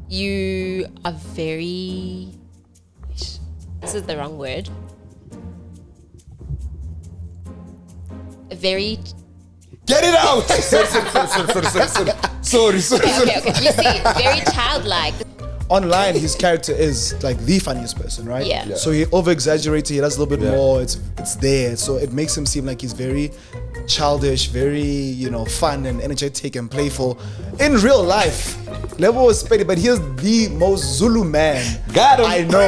you are very... This is the wrong word. Very... Get it out! Sorry. Okay. You see, very childlike. Online, his character is like the funniest person, right? Yeah. So he over-exaggerates, he does a little bit more, it's there. So it makes him seem like he's very childish, very, fun and energetic and playful. In real life, Lebo was petty, but he's the most Zulu man Got him. I know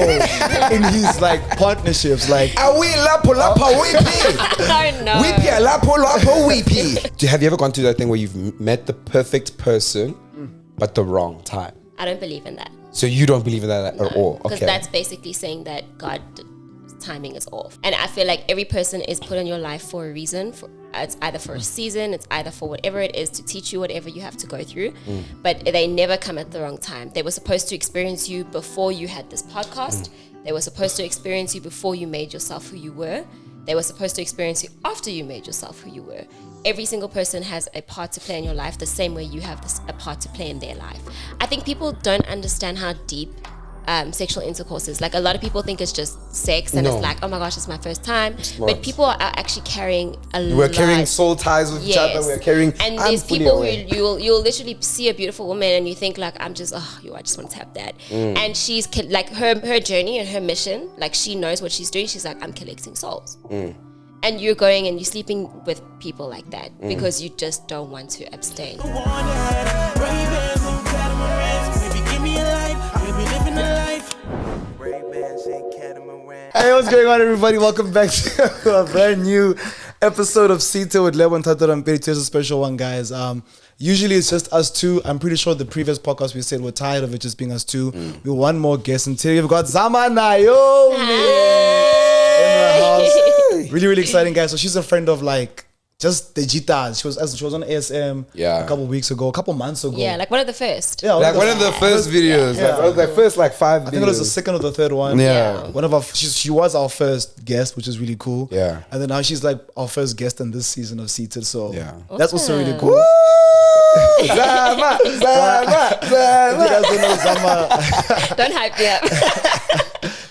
in his like partnerships. Like, Awi lapo weepy. No. Weepy lapo weepy. Have you ever gone through that thing where you've met the perfect person, but the wrong time? I don't believe in that. So you don't believe in that at all? Because that's basically saying that God's timing is off. And I feel like every person is put in your life for a reason. It's either for a season, it's either for whatever it is to teach you whatever you have to go through. But they never come at the wrong time. They were supposed to experience you before you had this podcast. They were supposed to experience you before you made yourself who you were. They were supposed to experience you after you made yourself who you were. Every single person has a part to play in your life the same way you have a part to play in their life. I think people don't understand how deep sexual intercourse is. Like, a lot of people think it's just sex and it's like, oh my gosh, it's my first time. But people are actually carrying We're carrying soul ties with each other. We're carrying... And there's people who you'll literally see a beautiful woman and you think like, I just want to tap that. And she's like, her journey and her mission, like, she knows what she's doing. She's like, I'm collecting souls. And you're going and you're sleeping with people like that because you just don't want to abstain. hey, what's going on, everybody? Welcome back to a brand new episode of Sito with Lebo and Thato Rampedi. Today's a special one, guys. Usually it's just us two. I'm pretty sure the previous podcast we said we're tired of it just being us two. We want one more guest, and today we've got Zama and Naomi in the house. Really, really exciting, guys. So she's a friend of like just the Jitas. She was on ASM a couple months ago. Yeah, like one of the first. Yeah, Like one of the first videos. Yeah. Like the first like 5 videos. I think it was the second or the third one. Yeah. One of she was our first guest, which is really cool. Yeah. And then now she's like our first guest in this season of Seated. So that's Awesome. also really cool. Zama. If you guys don't know Zama, Don't hype me up.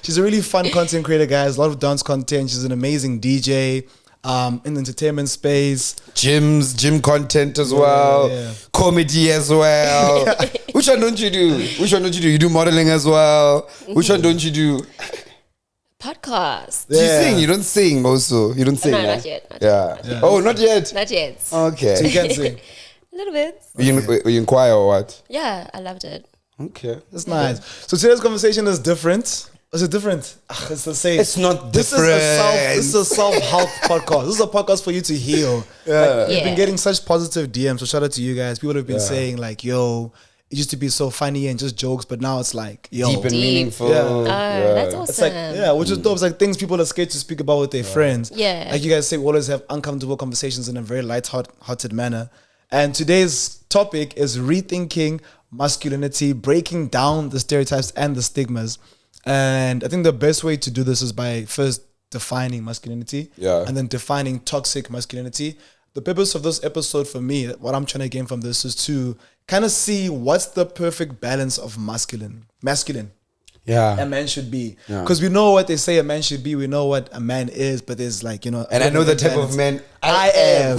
she's a really fun content creator, guys. A lot of dance content. She's an amazing DJ. In the entertainment space, gym content as well, comedy as well. Which one don't you do? You do modeling as well. Which one don't you do? Podcast. Do you sing? You don't sing, Moso. You don't sing. No, eh? not yet. Yeah. Oh, not yet. Not yet. Okay. so you can sing. A little bit. Were you in choir or what? Yeah, I loved it. Okay. That's nice. So today's conversation is different. Is it different? It's the same. It's not This different. is a self-help podcast. This is a podcast for you to heal. Like, we've been getting such positive DMs. So shout out to you guys. People have been saying like, yo, it used to be so funny and just jokes, but now it's like, yo. Deep and meaningful. Yeah. That's awesome. It's like, which is dope. It's like things people are scared to speak about with their friends. Yeah. Like you guys say, we always have uncomfortable conversations in a very light-hearted manner. And today's topic is rethinking masculinity, breaking down the stereotypes and the stigmas. And I think the best way to do this is by first defining masculinity and then defining toxic masculinity. The purpose of this episode for me, what I'm trying to gain from this is to kind of see what's the perfect balance of masculine a man should be. Because we know what they say a man should be, we know what a man is, but there's like, and I know the type of man I am.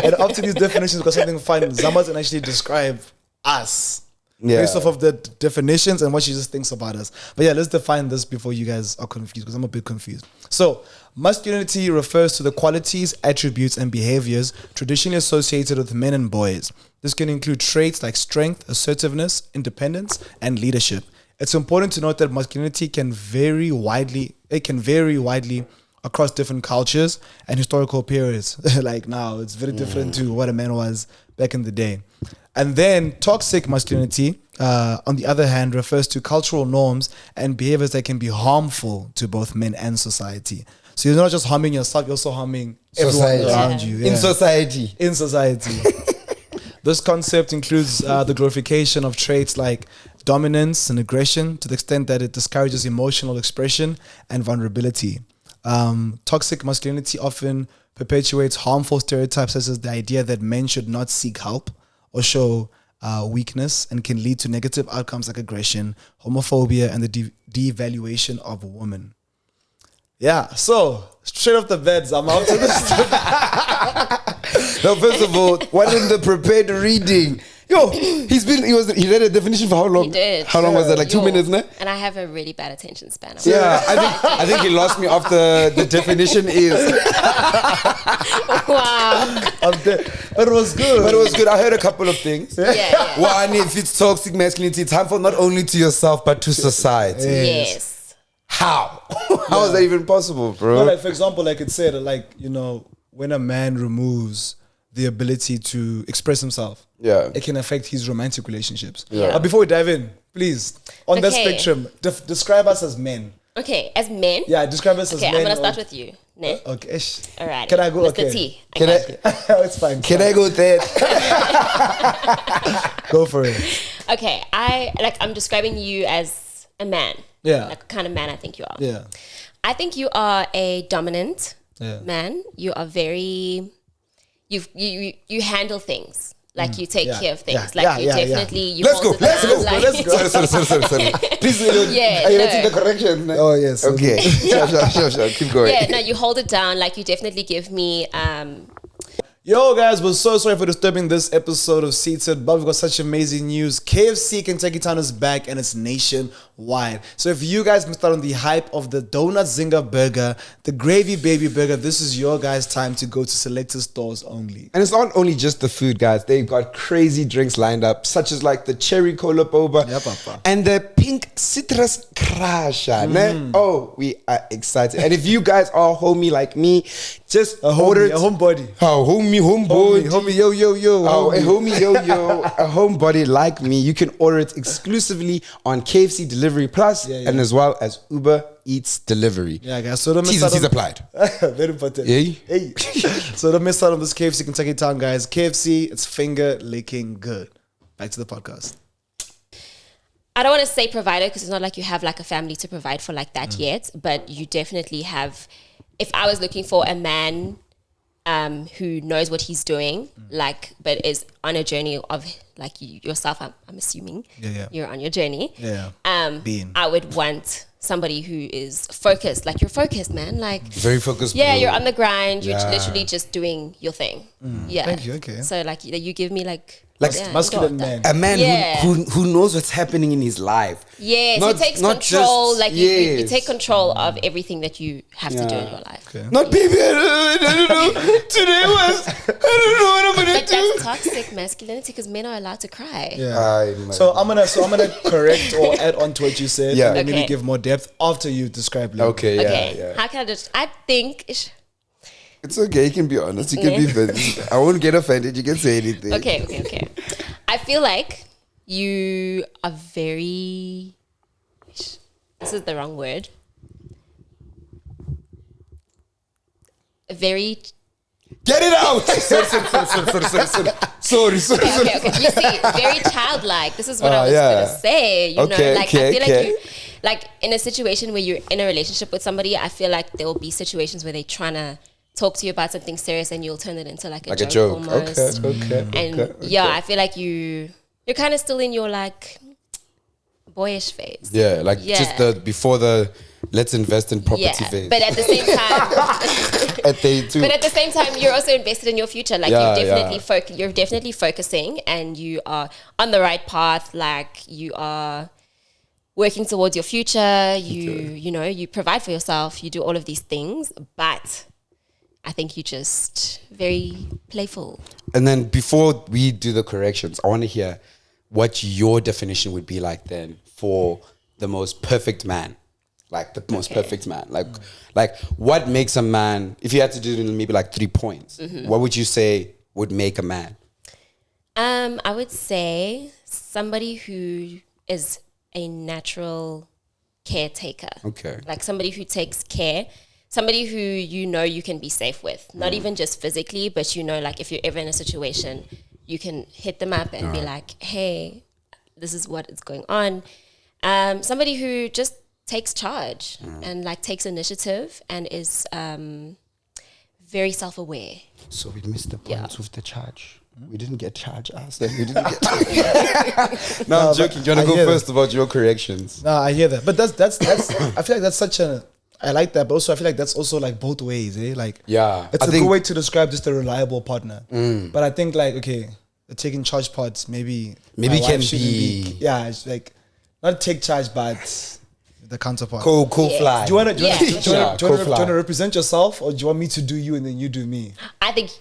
And up to these definitions, we've got something fun. Zama can actually describe us. Based off of the definitions and what she just thinks about us. But let's define this before you guys are confused, because I'm a bit confused. So, masculinity refers to the qualities, attributes, and behaviors traditionally associated with men and boys. This can include traits like strength, assertiveness, independence, and leadership. It's important to note that masculinity can vary widely. It can vary widely across different cultures and historical periods. Like now, it's very different to what a man was back in the day. And then toxic masculinity, on the other hand, refers to cultural norms and behaviors that can be harmful to both men and society. So you're not just harming yourself, you're also harming everyone around you. In society. This concept includes the glorification of traits like dominance and aggression to the extent that it discourages emotional expression and vulnerability. Toxic masculinity often perpetuates harmful stereotypes such as the idea that men should not seek help or show weakness and can lead to negative outcomes like aggression, homophobia, and the devaluation of a woman. Yeah, so straight off the beds, I'm out to this. Now, first of all, wasn't the prepared reading? Yo, he read a definition for how long? He did. How long was that? Like 2 minutes, no? And I have a really bad attention span. Yeah, I think he lost me after the definition is. Wow. But it was good. I heard a couple of things. Yeah. One, if it's toxic masculinity, it's harmful not only to yourself but to society. Yes. How? How is that even possible, bro? No, like for example, like it said, like, you know, when a man removes the ability to express himself, it can affect his romantic relationships. Yeah. But before we dive in, please, on that Okay. spectrum, describe us as men. Okay, as men. Yeah, describe us as Okay, men. I'm gonna start with you. Ne? Okay. All right. Can I go? Mr. Okay. T. Can I? It's fine. Can I go there? Go for it. Okay, I'm describing you as a man. Yeah. Like kind of man I think you are. Yeah. I think you are a dominant Yeah. man. You are very you handle things. Like you take care of things. Yeah, You definitely you Let's go. hold it down, like- Let's go. Sorry. Please, Yeah, are you no. writing the correction? Oh yes. Okay. Sure. Keep going. Yeah, no, you hold it down. Like you definitely give me Yo guys, we're so sorry for disturbing this episode of Seated, but we've got such amazing news. KFC Kentucky Town is back and it's nationwide. So if you guys missed out on the hype of the Donut Zinger Burger, the Gravy Baby Burger, this is your guys' time to go to selected stores only. And it's not only just the food, guys. They've got crazy drinks lined up, such as like the cherry cola boba Yeah, papa. and the pink citrus crusher. Ne? Oh, we are excited. And if you guys are homie like me, just order it. A homebody. Oh, homie, Homie, yo. Oh, a homie, a homebody like me. You can order it exclusively on KFC Delivery Plus and as well as Uber Eats Delivery. Yeah, guys. So don't miss T's out and C's on... applied. Very important. Hey. Hey. So don't miss out on this KFC Kentucky Town, guys. KFC, it's finger licking good. Back to the podcast. I don't want to say provider because it's not like you have like a family to provide for like that yet, but you definitely have. If I was looking for a man who knows what he's doing, like, but is on a journey of like yourself, I'm assuming you're on your journey. I would want somebody who is focused, like you're focused, man. Like Very focused. yeah, bro. you're on the grind. You're Yeah. literally just doing your thing. Yeah. Thank you, okay. So like you give me like Masculine that. man. A man Yeah. who knows what's happening in his life. Yes, Not- he takes not control. just- Like you yes. take control of everything that you have to do in your life. Okay. Not baby, I don't know. Today was, I don't know what I'm gonna But do. that's toxic masculinity because men are allowed to cry. Yeah. So I'm gonna correct or add on to what you said Yeah. and then maybe Okay. give more depth after you describe Lebo. Okay, Okay, yeah. how can I just? I think. It's okay, you can be honest, you can be offended. I won't get offended, you can say anything. Okay. I feel like you are very. This is the wrong word. Very. Get it out! Sorry. Okay. You see, very childlike. This is what I was yeah. gonna say. You know, Okay, like I feel okay. like you, like in a situation where you're in a relationship with somebody, I feel like there will be situations where they're trying to talk to you about something serious, and you'll turn it into like a joke. Almost. Okay. And I feel like you're kind of still in your like boyish phase. Yeah, like just before the let's invest in property phase. But at the same time, At day two. but at the same time, you're also invested in your future. Like Yeah, you're definitely focusing, and you are on the right path. Like you are working towards your future. You provide for yourself. You do all of these things, but I think you're just very playful. And then before we do the corrections, I want to hear what your definition would be like then for the most perfect man. Like the most perfect man. Like what makes a man, if you had to do it in maybe like 3 points, what would you say would make a man? I would say somebody who is a natural caretaker. Okay. Like somebody who takes care, somebody who you can be safe with. Not even just physically, but like if you're ever in a situation, you can hit them up and be like, hey, this is what is going on. Somebody who just takes charge and like takes initiative and is very self-aware. So we missed the points with the charge. We didn't get charged. We didn't get. No, I'm joking. Do you want to go first about your corrections? No, I hear that, but that's. I feel like that's such a. I like that, but also I feel like that's also like both ways, eh? Like, yeah, it's a good way to describe just a reliable partner. But I think like, okay, the taking charge parts maybe can be. Yeah, it's like not take charge, but the counterpart. Cool fly. Do you want to represent yourself, or do you want me to do you and then you do me? I think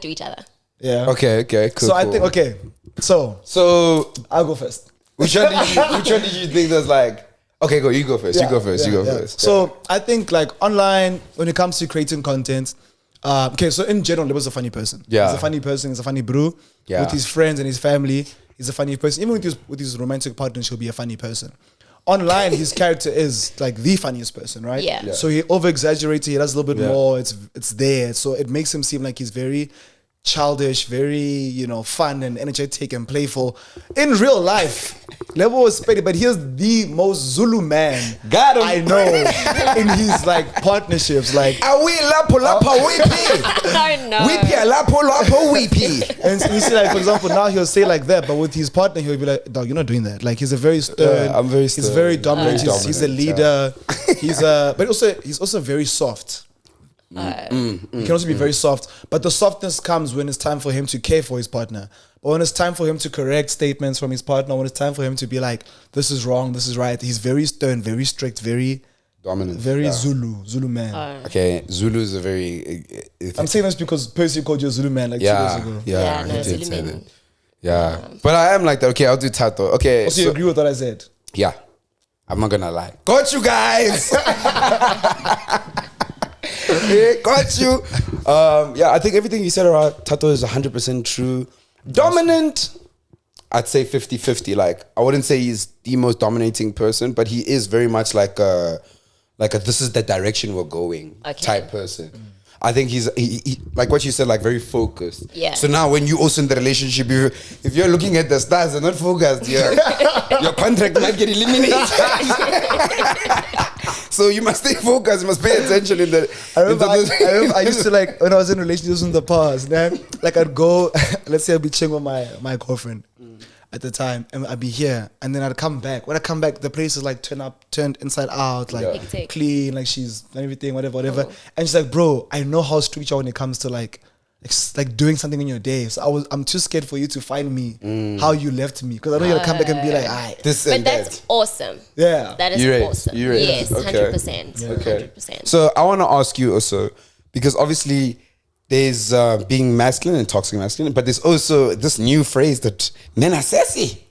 do each other. Yeah. Okay. Cool. So I think So I'll go first. Which one did you think was like? Okay, go. You go first. You go first. So I think like online, when it comes to creating content, okay. So in general, Lebo's a funny person. Yeah, he's a funny person. He's a funny bro. Yeah. With his friends and his family, he's a funny person. Even with his romantic partners, he'll be a funny person. Online, his character is like the funniest person, right? Yeah. So he over exaggerates. He does a little bit more. It's there. So it makes him seem like he's very childish, very, fun and energetic and playful. In real life, Lebo was petty, but he's the most Zulu man Got him. I know in his like partnerships. Like, awi lapo weepy. I know. Weepy lapo weepy. and you see, like, for example, now he'll say like that, but with his partner, he'll be like, dog, you're not doing that. Like, he's a very stern. I'm very stern. He's very dominant. He's a leader. But he's also very soft. He can also be very soft, but the softness comes when it's time for him to care for his partner. But when it's time for him to correct statements from his partner, when it's time for him to be like, this is wrong, this is right, he's very stern, very strict, very dominant, very Zulu man. Okay, Zulu is a very. I'm saying this because Percy called you a Zulu man like 2 days ago. Yeah, no, he did Zulu say men. that. Yeah, but I am like that. Okay, I'll do Thato. Okay, So you agree with what I said? Yeah, I'm not gonna lie. Got you guys. Got you. I think everything you said about Thato is 100% true. Dominant, I'd say 50-50. Like, I wouldn't say he's the most dominating person, but he is very much like a this is the direction we're going type person. I think he's like what you said, like very focused. Yeah. So now when you also in the relationship, if you're looking at the stars and not focused, your contract might get eliminated. So you must stay focused. You must pay attention in the. I remember I used to like when I was in relationships in the past. Then like I'd go, let's say I'd be chilling with my girlfriend at the time, and I'd be here, and then I'd come back. When I come back, the place is like turned inside out, like clean, like she's everything, whatever. And she's like, bro, I know how strict you are when it comes to like doing something in your day. So I'm too scared for you to find me how you left me, because I know you're gonna come back and be like, but that's awesome. Yeah, that is awesome. Yes, 100%. Okay. 100%. So I want to ask you also, because obviously there's being masculine and toxic masculine, but there's also this new phrase that Nena Sassy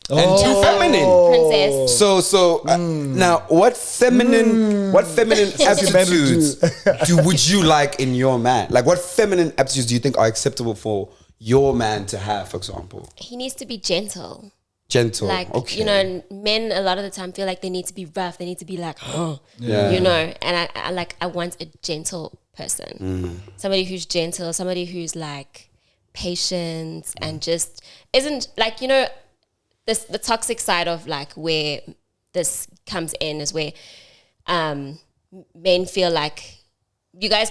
and too feminine. Princess. So now what feminine aptitudes would you like in your man? Like, what feminine aptitudes do you think are acceptable for your man to have, for example? He needs to be gentle. Gentle. Like, men a lot of the time feel like they need to be rough. They need to be like, and I want a gentle person. Somebody who's gentle, somebody who's like patient and just isn't like, the toxic side of like where this comes in is where men feel like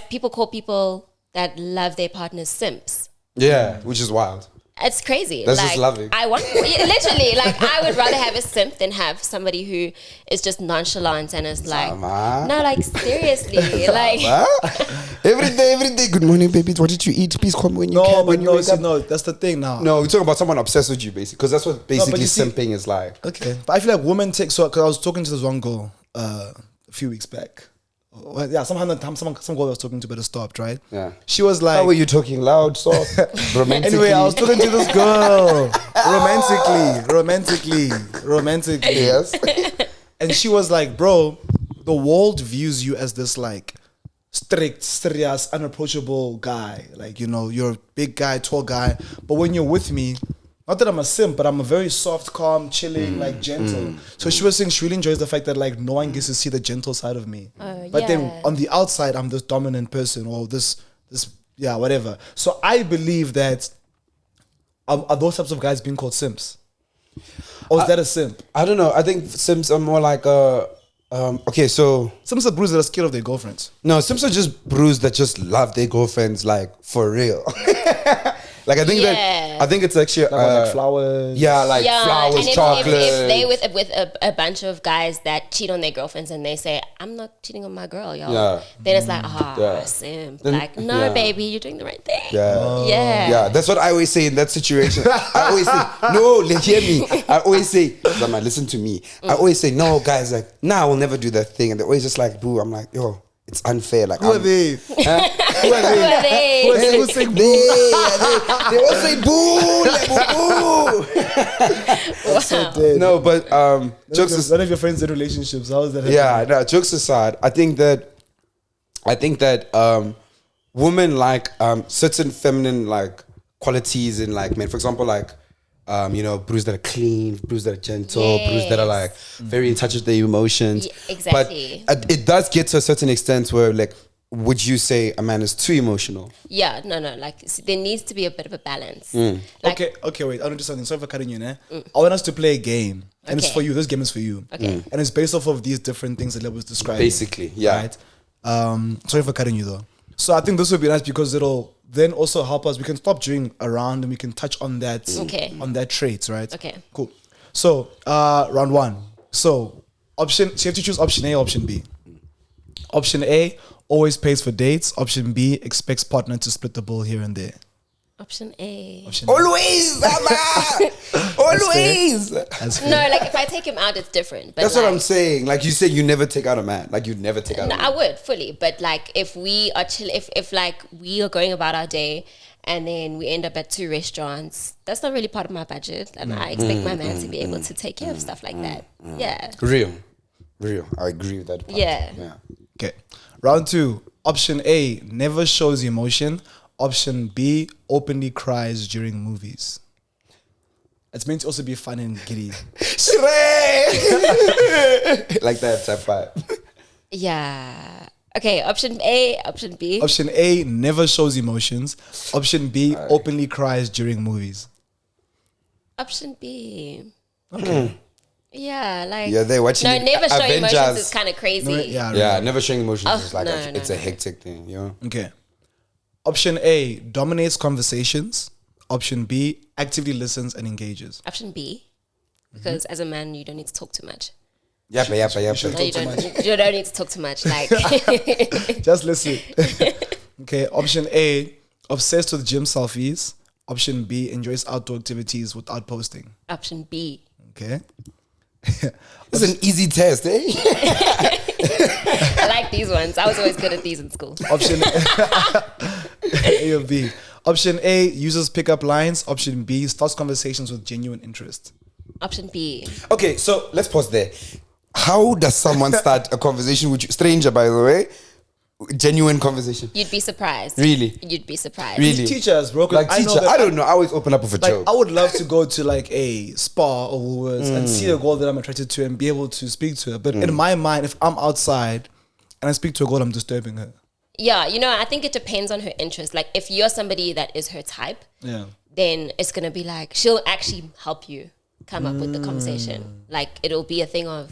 people call people that love their partners simps. Yeah, which is wild. It's crazy. That's just loving. I want literally like I would rather have a simp than have somebody who is just nonchalant and is like Zama. no, like seriously, like every day. Good morning, baby. What did you eat? Please call me when you can. No, that's the thing now. No, we're talking about someone obsessed with you, basically, because that's what basically simping is like. Okay, but I feel like women take because I was talking to this one girl a few weeks back. Well, yeah, some girl I was talking to better stopped, right? Yeah. She was like, how were you talking loud, soft, romantically? Anyway, I was talking to this girl romantically. Yes. And she was like, bro, the world views you as this like strict, serious, unapproachable guy. Like, you're a big guy, tall guy. But when you're with me, not that I'm a simp, but I'm a very soft, calm, chilling, like gentle. So she was saying she really enjoys the fact that like no one gets to see the gentle side of me. But then on the outside, I'm this dominant person or this whatever. So I believe that are those types of guys being called simps? Or is that a simp? I don't know. I think simps are more like so simps are bros that are scared of their girlfriends. No, simps are just bros that just love their girlfriends like for real. Like I think it's actually like flowers. Yeah, like flowers, and chocolate. If they with a bunch of guys that cheat on their girlfriends and they say, I'm not cheating on my girl, y'all. Yeah. Then it's like, simp. Then- Like, no, baby, you're doing the right thing. Yeah. Yeah. That's what I always say in that situation. I always say, no, hear me. I always say, Zama, listen to me. I always say, no, guys, like, nah, I will never do that thing. And they're always just like, boo. I'm like, yo, it's unfair. Like, Who are they? Who are they? Who's saying boo? They all say boo, like, boo. No, but jokes aside, None of your friends in relationships. How is that happening? yeah, no, jokes aside, I think that women like certain feminine like qualities in like men. For example, like brews that are clean, brews that are gentle, brews that are like very in touch with their emotions. Yeah, exactly. But it does get to a certain extent where like, would you say a man is too emotional? Yeah, no. Like, there needs to be a bit of a balance. Like, Okay, wait. I want to do something. Sorry for cutting you, I want us to play a game. And it's Okay. for you. This game is for you. Okay. And it's based off of these different things that Lebo was describing. Basically, yeah. Right? Sorry for cutting you though. So I think this would be nice because it'll then also help us. We can stop doing around and we can touch on that on that traits, right? Okay. Cool. So round one. So you have to choose option A or option B. Option A, always pays for dates. Option B, expects partner to split the bill here and there. option A. Option A. Always, Zama! Always! That's fair. No, like, if I take him out, it's different. But That's like, what I'm saying. Like you said, you never take out a man. Like you'd never take out No, a man. I would fully, but like if we are if like we are going about our day and then we end up at 2 restaurants, that's not really part of my budget, and I expect my man to be able to take care of stuff like that. Yeah, Real. I agree with that part. Yeah. Okay. Round two. Option A, never shows emotion. Option B, openly cries during movies. It's meant to also be fun and giddy. Like that, type 5. yeah. Okay, option A, option B. Option A, never shows emotions. Option B, openly cries during movies. Option B. Okay. Yeah, like Yeah, they're watching No, never showing Avengers. emotions is kind of crazy. Yeah, never showing emotions is like no, it's no, a hectic thing, you know? Okay. Option A, dominates conversations. Option B, actively listens and engages. Option B, because as a man, you don't need to talk too much. Yep. No, you don't need to talk too much. Like, Just listen. Okay. Option A, obsessed with gym selfies. Option B, enjoys outdoor activities without posting. option B. Okay. It's an easy test, eh? I like these ones. I was always good at these in school. Option A or B. Option A, uses pickup lines. Option B, starts conversations with genuine interest. Option B. Okay, so let's pause there. How does someone start a conversation with you? Stranger, by the way. Genuine conversation. You'd be surprised. Really? You'd be surprised. Really? Teachers, bro. 'Cause Like I know teacher, that I don't know. I always open up with a Like, joke. I would love to go to like a spa or Woolworths and see a girl that I'm attracted to and be able to speak to her. But in my mind, if I'm outside and I speak to a girl, I'm disturbing her. Yeah, I think it depends on her interest. Like, if you're somebody that is her type, Yeah. then it's going to be like, she'll actually help you come up with the conversation. Like, it'll be a thing of,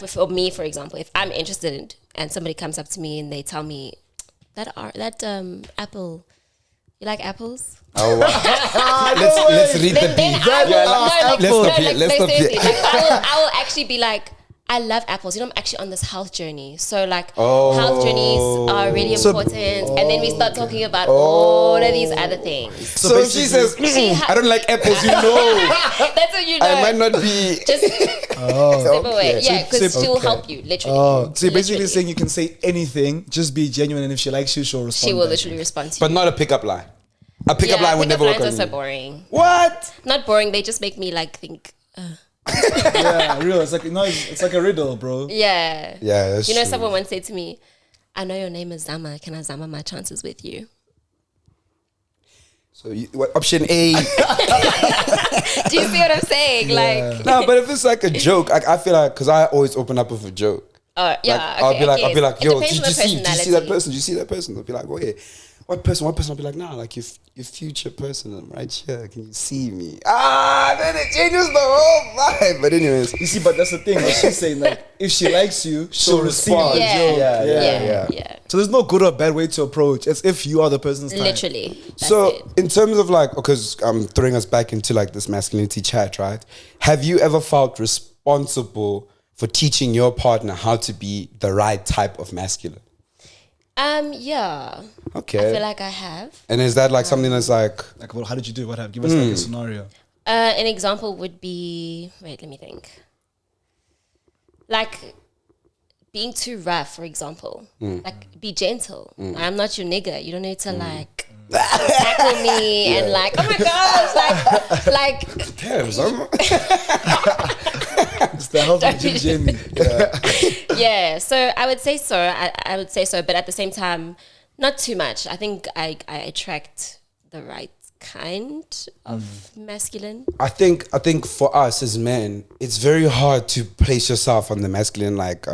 for me, for example, if I'm interested and somebody comes up to me and they tell me, that apple, you like apples? Oh, wow. let's read the Then beat. I will, let's stop here. Let's stop here. Like, I will actually be like, I love apples. I'm actually on this health journey. So like health journeys are really important. And then we start talking about all of these other things. So if she says, I don't like apples, you know. That's what you know. I might not be. Just step away. Yeah, because she'll help you, literally. Oh, so you're basically Literally. saying you can say anything, just be genuine, and if she likes you, she'll respond. She will back. literally respond to But you. not a pickup line. A pickup line would never work lines on are so me. boring. What? Not boring. They just make me like think. Yeah, real. It's like it's like a riddle, bro. Yeah. Yeah, that's true. Someone once said to me, I know your name is Zama. Can I Zama my chances with you? So option A. Do you see what I'm saying? Like, No, but if it's like a joke, I feel like, because I always open up with a joke. yeah. I'll be like, It yo, depends did on you the see that personality. person? Did you see that person? They'll be like, wait, what person? I'll be like, nah, like your future person, I'm right here. Can you see me? Then it changes the whole vibe. But anyways, You see, but that's the thing. Like she's saying, like if she likes you, she'll respond. Yeah. yeah. So there's no good or bad way to approach. It's if you are the person's type. Literally. That's So it. in terms of like, because I'm throwing us back into like this masculinity chat, right? Have you ever felt responsible for teaching your partner how to be the right type of masculine? Yeah. Okay. I feel like I have. And is that like something that's like, Like, well, how did you do? What happened? Give us like a scenario. An example would be, wait, let me think. Like being too rough, for example. Like be gentle. I'm not your nigga. You don't need to like tackle me and like, oh my gosh, like damn, Zama? It's the health of Jim Jamie. yeah. So I would say so. I would say so, but at the same time, not too much. I think I attract the right kind of masculine. I think for us as men, it's very hard to place yourself on the masculine like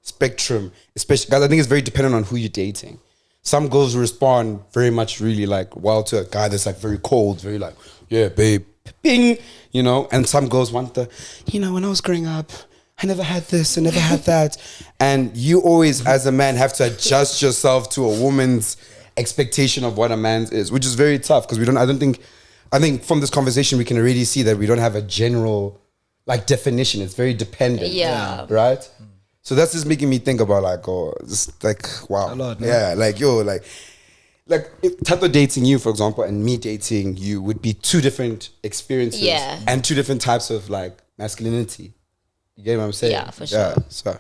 spectrum, especially because I think it's very dependent on who you're dating. Some girls respond very much really like well to a guy that's like very cold, very like, yeah, babe, bing, you know, and some girls want the, you know, when I was growing up, I never had this, I never had that. And you always, as a man, have to adjust yourself to a woman's expectation of what a man is, which is very tough because I think from this conversation we can already see that we don't have a general like definition. It's very dependent. Yeah. Right? So that's just making me think about like, oh, just like, wow. A lot, no? Yeah, like, yo, like if Thato dating you, for example, and me dating you would be two different experiences and two different types of like masculinity. You get what I'm saying? Yeah, for sure. Yeah, so.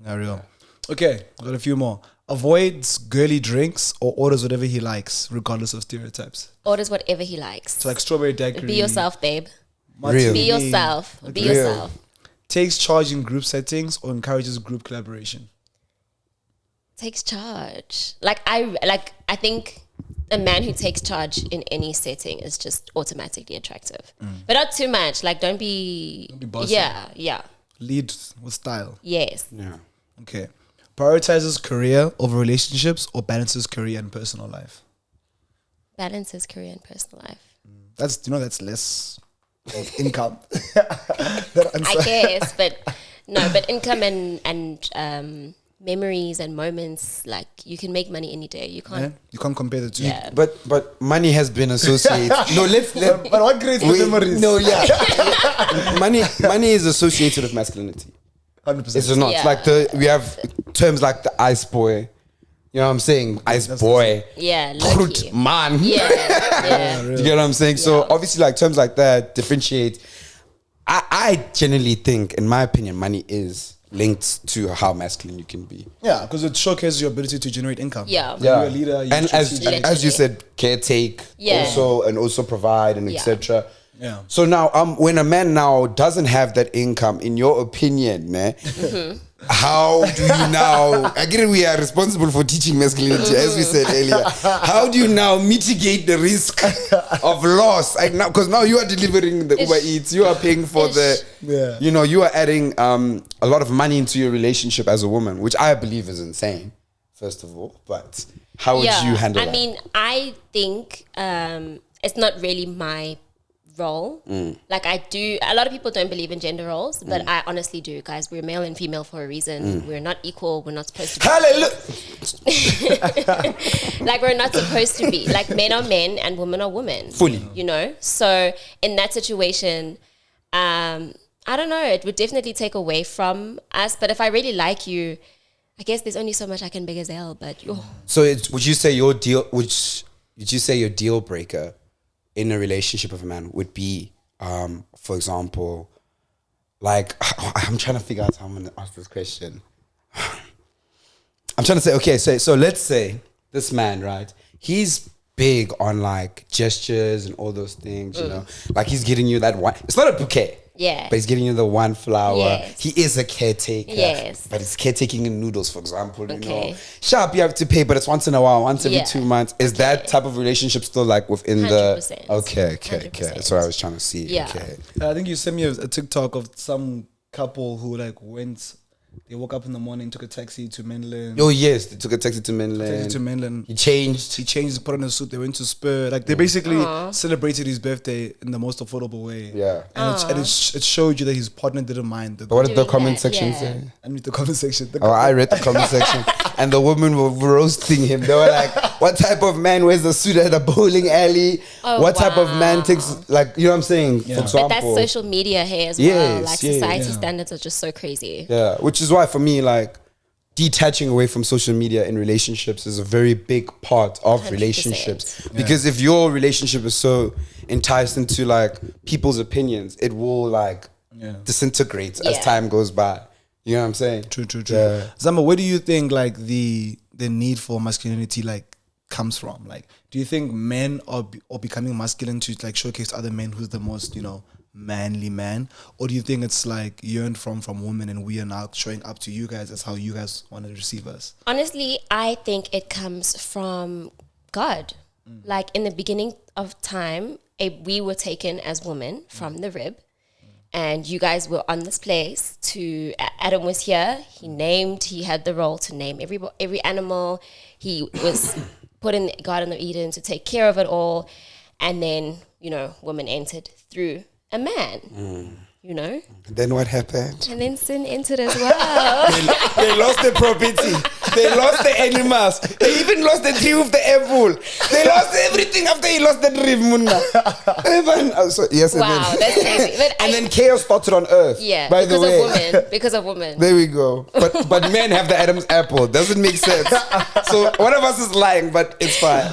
Not real. Okay, got a few more. Avoids girly drinks or orders whatever he likes, regardless of stereotypes. Orders whatever he likes. So like strawberry daiquiri. Be yourself, babe. Real. Be yourself. Be Real. yourself. Takes charge in group settings or encourages group collaboration. Takes charge. I think a man who takes charge in any setting is just automatically attractive. But not too much. Like don't be bossy. Yeah. Lead with style. Yes. Yeah. Okay. Prioritizes career over relationships or balances career and personal life. Balances career and personal life. That's less income. I guess, but income and memories and moments, like you can make money any day. You can't. Yeah? You can't compare the two. Yeah. But money has been associated. No, let But what creates the memories? No, yeah. money is associated with masculinity. 100%. It's not. Yeah. Like we have terms like the ice boy. You know what I'm saying? Ice boy. Yeah, Fruit lucky. man. Yeah. You get what I'm saying? So obviously like terms like that differentiate. I generally think, in my opinion, money is linked to how masculine you can be. Yeah, because it showcases your ability to generate income. Yeah. You're a leader. And as you said, caretake also provide and etc. Yeah. So now when a man now doesn't have that income, in your opinion, how do you now, again, we are responsible for teaching masculinity, as we said earlier. How do you now mitigate the risk of loss? Because now you are delivering the Uber Eats, you are paying for you are adding a lot of money into your relationship as a woman, which I believe is insane, first of all. But how would you handle that? I mean, I think it's not really my role. Like a lot of people don't believe in gender roles, but I honestly do, guys. We're male and female for a reason. We're not equal. We're not supposed to be. Hallelujah. Like we're not supposed to be. Like men are men and women are women. Fully. You know? So in that situation, I don't know, it would definitely take away from us. But if I really like you, I guess there's only so much I can big as hell. But So would you say your deal breaker in a relationship with a man would be, for example, like, I'm trying to figure out how I'm going to ask this question. I'm trying to say, okay, so let's say this man, right? He's big on like gestures and all those things, you know? Like he's getting you that one. It's not a bouquet. Yeah. But he's getting you the one flower. Yes. He is a caretaker. Yes. But it's caretaking in noodles, for example. You Okay. know, sharp, you have to pay, but it's once in a while, once every 2 months. Is that type of relationship still like within 100%. the? Okay. 100%. That's what I was trying to see. Yeah. Okay. I think you sent me a TikTok of some couple who like they woke up in the morning, took a taxi to mainland. Oh yes, they took a taxi to mainland. He changed. He changed, put on a suit. They went to Spur. Like they basically celebrated his birthday in the most affordable way. Yeah. And it showed you that his partner didn't mind. What did the Doing comment that, section yeah. say? I read the comment section. Oh, I read the comment section. and the women were roasting him. They were like, what type of man wears a suit at a bowling alley? What type of man takes, like, you know what I'm saying? For example. But that's social media here as well. Like society standards are just so crazy. Yeah, which is why for me, like, detaching away from social media in relationships is a very big part of 100%. relationships. Because if your relationship is so enticed into like people's opinions, it will like disintegrate as time goes by. You know what I'm saying? True. Yeah. Zama, where do you think like the need for masculinity like comes from? Like, do you think men are becoming masculine to like showcase other men who's the most, you know, manly man, or do you think it's like yearned from women and we are now showing up to you guys as how you guys want to receive us? Honestly, I think it comes from God. Like in the beginning of time, we were taken as women from the rib, and you guys were on this place to, Adam was here, he had the role to name every animal, he was put in the Garden of Eden to take care of it all, and then, you know, women entered through a man, you know. Then what happened? And then sin entered as well. They lost the property. They lost the animals. They even lost the tree with the apple. They lost everything after he lost the tree. Yes, wow, that's crazy. But and then chaos started on earth. Yeah, by the way. Because of women. There we go. But men have the Adam's apple. Doesn't make sense. So one of us is lying, but it's fine.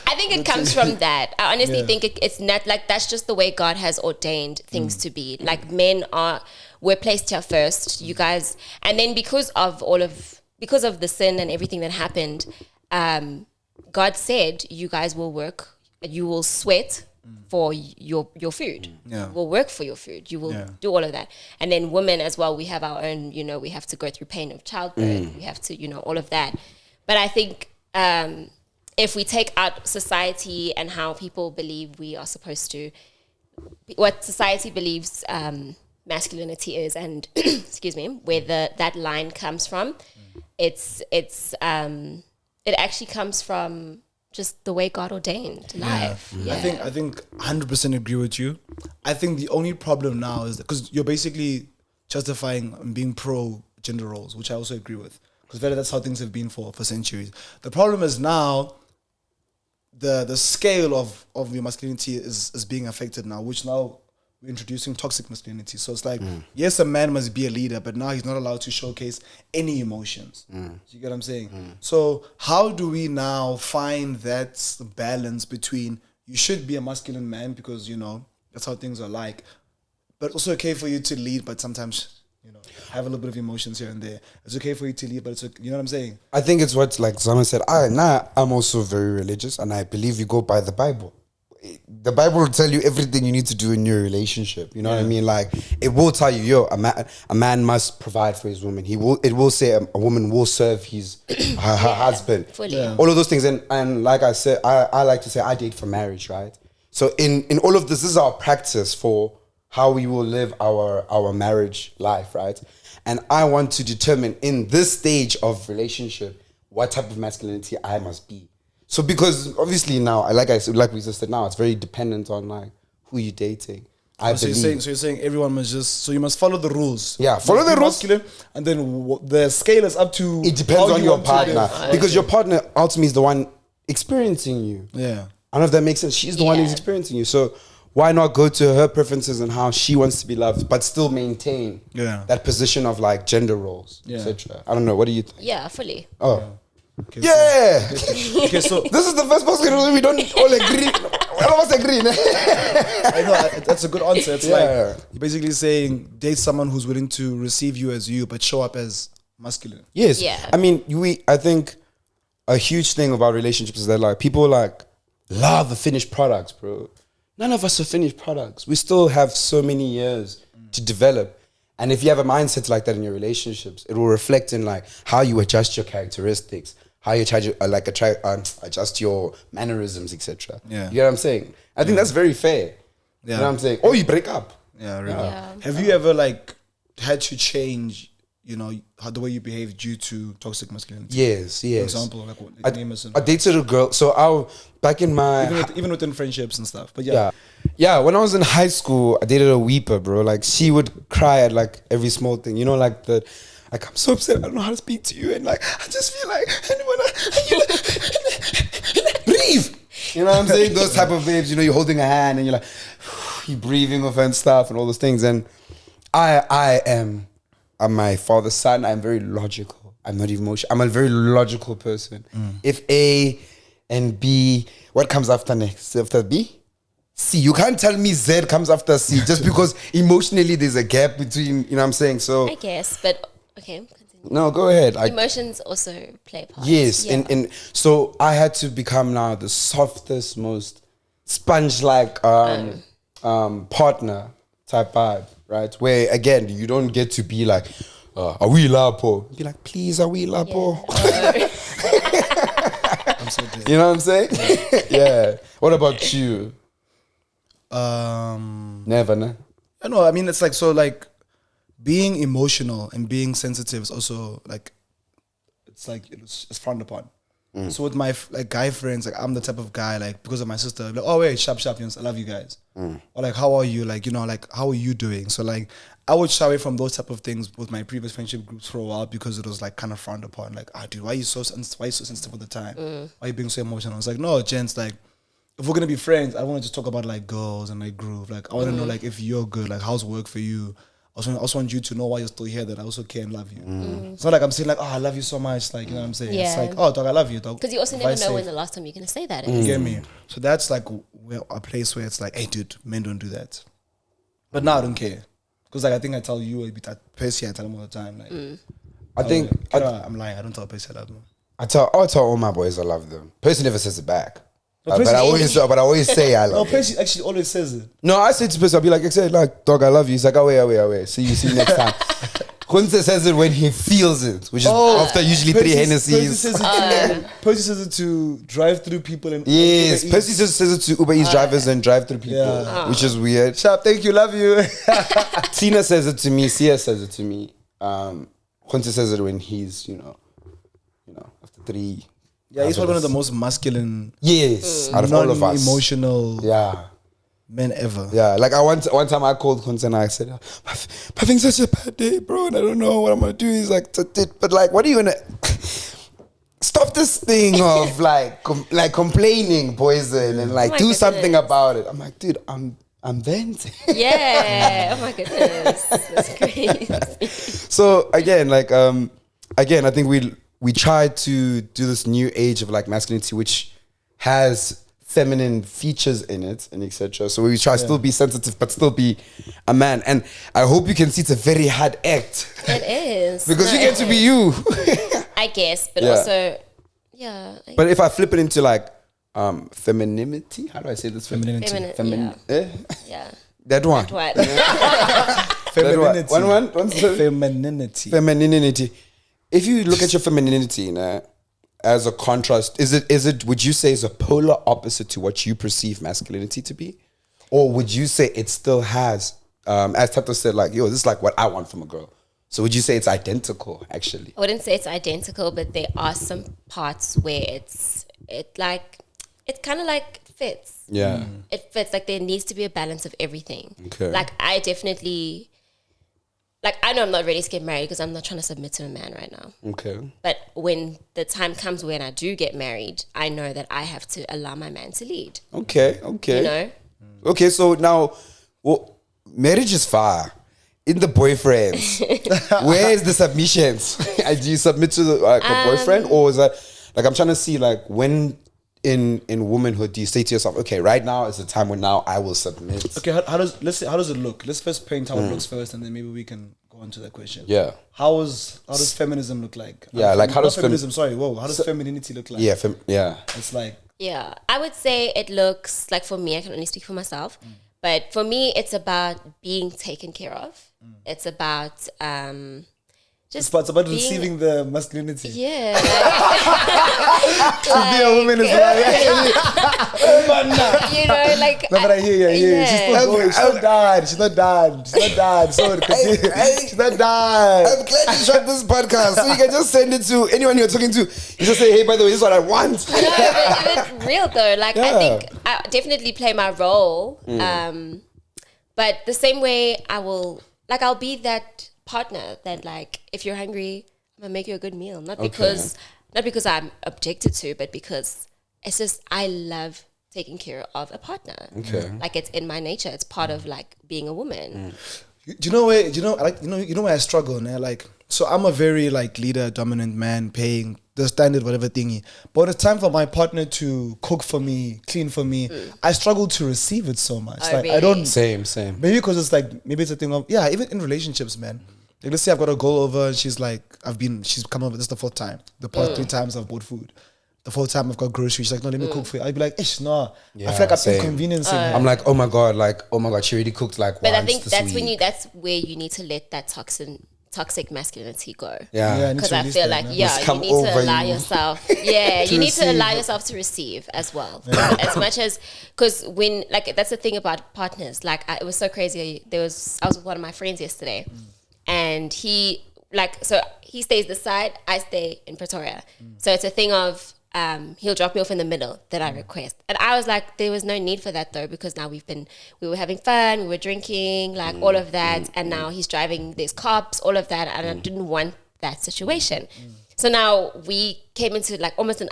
I think it comes from that. I honestly think it's not like that's just the way God has ordained things to be. Like men we're placed here first, you guys, and then because of the sin and everything that happened, God said you guys will work, you will sweat for your food. Will work for your food. You will do all of that. And then women as well, we have our own, you know, we have to go through pain of childbirth. We have to, you know, all of that. But I think if we take out society and how people believe we are supposed to, what society believes masculinity is, and excuse me, where that line comes from, it actually comes from just the way God ordained life. I think 100% agree with you. I think the only problem now is because you're basically justifying and being pro gender roles, which I also agree with, because that's how things have been for centuries. The problem is now the scale of your masculinity is being affected now, which now we're introducing toxic masculinity. So it's like, yes, a man must be a leader, but now he's not allowed to showcase any emotions. Do you get what I'm saying? So how do we now find that balance between you should be a masculine man because, you know, that's how things are like, but also okay for you to lead, but sometimes, you know, have a little bit of emotions here and there. It's okay for you to lead, but it's okay, you know what I'm saying? I think it's what, like Zama said, I'm also very religious, and I believe you go by the Bible. The Bible will tell you everything you need to do in your relationship. You know what I mean? Like, it will tell you, a man must provide for his woman. It will say a woman will serve her husband. Fully. All of those things. And like I said, I like to say I date for marriage, right? So in all of this is our practice for how we will live our marriage life, right? And I want to determine in this stage of relationship what type of masculinity I must be. So because obviously now, like we just said now, it's very dependent on like who you're dating. So you're saying everyone must you must follow the rules. Yeah, follow the rules. Masculine, and then the scale is up to. It depends on your partner, because your partner ultimately is the one experiencing you. Yeah, I don't know if that makes sense. She's the one who's experiencing you. So why not go to her preferences and how she wants to be loved, but still maintain that position of like gender roles, etc. I don't know. What do you think? Yeah, fully. Oh. Yeah. Okay, Okay, so this is the first podcast we don't all agree. All of us agree. I know that's a good answer. It's like you're basically saying date someone who's willing to receive you as you, but show up as masculine. Yes. Yeah. I mean, I think a huge thing about relationships is that like people like love the finished products, bro. None of us are finished products. We still have so many years to develop. And if you have a mindset like that in your relationships, it will reflect in like how you adjust your characteristics, how you adjust your mannerisms, etc. Yeah. You know what I'm saying? I think that's very fair. Yeah. You know what I'm saying? Or you break up. Yeah, really. Yeah. Have you ever like had to change, you know, how the way you behave due to toxic masculinity? Yes. For example, like what name is I dated a girl. So back in my even within friendships and stuff. But yeah. When I was in high school, I dated a weeper, bro. Like she would cry at like every small thing. You know, like like, I'm so upset, I don't know how to speak to you, and like, I just feel like, leave. You know what I'm saying? Those type of babes, you know, you're holding a hand and you're like, you're breathing with her and stuff and all those things. And I'm my father's son. I'm very logical. I'm not emotional. I'm a very logical person. If A and B, what comes after next? After B? C. You can't tell me Z comes after C just because emotionally there's a gap between, you know what I'm saying? So I guess, but okay. No, go ahead. Emotions also play a part. Yes, and so I had to become now the softest, most sponge-like partner type vibe, right? Where again, you don't get to be like, are we Lapo? Be like, please, are we Lapo? Yeah. I'm so dead. You know what I'm saying? Yeah. What about you? Never, no? I know. I mean, it's like, so like being emotional and being sensitive is also like, it's like, it's frowned upon. So with my like guy friends, like I'm the type of guy, like because of my sister, like, oh wait, sharp, you know, I love you guys. Or like, how are you? Like, you know, like, how are you doing? So like, I would shy away from those type of things with my previous friendship groups for a while because it was like kind of frowned upon. Like, dude, why are you so sensitive all the time? Why are you being so emotional? I was like, no, gents, like, if we're gonna be friends, I want to just talk about like girls and like groove. Like, I want to know like if you're good, like how's work for you. I also want you to know why you're still here, that I also care and love you. It's not like I'm saying like, oh, I love you so much. Like, you know what I'm saying? Yeah. It's like, oh, dog, I love you, dog. Because you also never know when the last time you're going to say that You is. get me? So that's like a place where it's like, hey, dude, men don't do that. But now I don't care. Because like, I think I tell you, I tell him all the time. Like, I'm lying. I don't tell Percy I love them. I tell all my boys I love them. Percy never says it back. No, but I always say I love No, you. Percy actually always says it. No, I say to Percy, I'll be like, dog, I love you. He's like, away. See you next time. Kunze says it when he feels it, which is after usually 3 Hennessy's. Percy says it to drive through people and Yes, Percy says it to Uber Eats drivers and drive through people, which is weird. Sharp, thank you, love you. Tina says it to me. Sia says it to me. Kunze says it when he's, you know, after 3. Yeah, he's probably one of the most masculine, out of all of us, emotional men ever. Yeah, like one time I called Kunze and I said, I'm having such a bad day, bro, and I don't know what I'm gonna do. He's like, but like, what are you gonna stop this thing of like complaining, poison, and like do something about it? I'm like, dude, I'm venting. Yeah. Oh my goodness, that's crazy. So again, I think we try to do this new age of like masculinity, which has feminine features in it and etc. So we try to still be sensitive, but still be a man. And I hope you can see it's a very hard act. It is. Because you get to be you. I guess, but also, But if I flip it into like femininity, how do I say this? Femininity. Yeah. That one. Femininity. Femininity. Femininity. If you look at your femininity, as a contrast, is it would you say is a polar opposite to what you perceive masculinity to be? Or would you say it still has, as Thato said, like, this is like what I want from a girl. So would you say it's identical, actually? I wouldn't say it's identical, but there are some parts where it kind of like fits. Yeah. It fits. Like there needs to be a balance of everything. Okay. Like I definitely, like I know I'm not ready to get married because I'm not trying to submit to a man right now. Okay. But when the time comes when I do get married, I know that I have to allow my man to lead. Okay. You know? Okay, so now, marriage is far. In the boyfriends, where is the submissions? Do you submit to a boyfriend, or is that like I'm trying to see like when in womanhood do you say to yourself, okay, right now is the time when now I will submit? Okay, how does it look? Let's first paint how it looks first, and then maybe we can go on to that question. Yeah. How does feminism look like? Yeah, like how does feminism? How does femininity look like? Yeah. It's like. Yeah, I would say it looks like, for me, I can only speak for myself, but for me, it's about being taken care of. It's about it's about receiving the masculinity. Yeah. To be a woman is like, you know, like. No, but I hear you. She's still going. She's not done. Sorry, she's not done. I'm glad you shot this podcast so you can just send it to anyone you're talking to. You just say, hey, by the way, this is what I want. No, but it's real though. Like, I think I definitely play my role. But the same way I'll be that partner that like, if you're hungry, I'm gonna make you a good meal. Not because I'm objected to, but because it's just, I love taking care of a partner. Okay. Like, it's in my nature. It's part of like being a woman. Do you know where I struggle, man? Like, so I'm a very like leader, dominant man, paying the standard, whatever thingy. But when it's time for my partner to cook for me, clean for me, I struggle to receive it so much. Oh, Like, really? I don't. Same. Maybe because it's like, maybe it's a thing of, even in relationships, man. Like, let's say I've got a girl over and she's like, she's come over, this is the 4th time. The past 3 times I've bought food. The 4th time I've got groceries. She's like, no, let me cook for you. I'd be like, no. I feel like I'm inconveniencing her. I'm like, oh my god, she already cooked like But once I think this that's week. that's where you need to let that toxic masculinity go. Yeah. Because I feel like, you come need to over allow you. yourself, you need to allow receive. yourself to receive as well. As much as, because when, like, that's the thing about partners. Like, it was so crazy. I was with one of my friends yesterday, and he stays this side, I stay in Pretoria. So it's a thing of, he'll drop me off in the middle that I request. And I was like, there was no need for that though, because now we were having fun, we were drinking, like all of that. And now he's driving, there's cops, all of that. And I didn't want that situation. So now we came into like almost a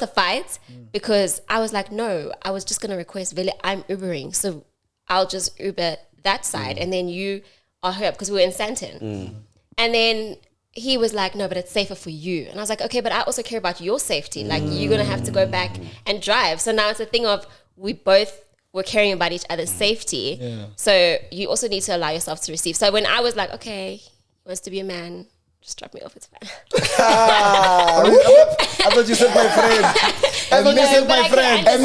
fight, because I was like, no, I was just going to request, Vele, I'm Ubering. So I'll just Uber that side. And then you are her, because we were in Sandton. And then he was like, no, but it's safer for you. And I was like, okay, but I also care about your safety. Like, you're going to have to go back and drive. So now it's a thing of, we both were caring about each other's safety. Yeah. So you also need to allow yourself to receive. So when I was like, okay, he wants to be a man, just drop me off, it's fine. I thought you said my friend. I thought you said my friend. I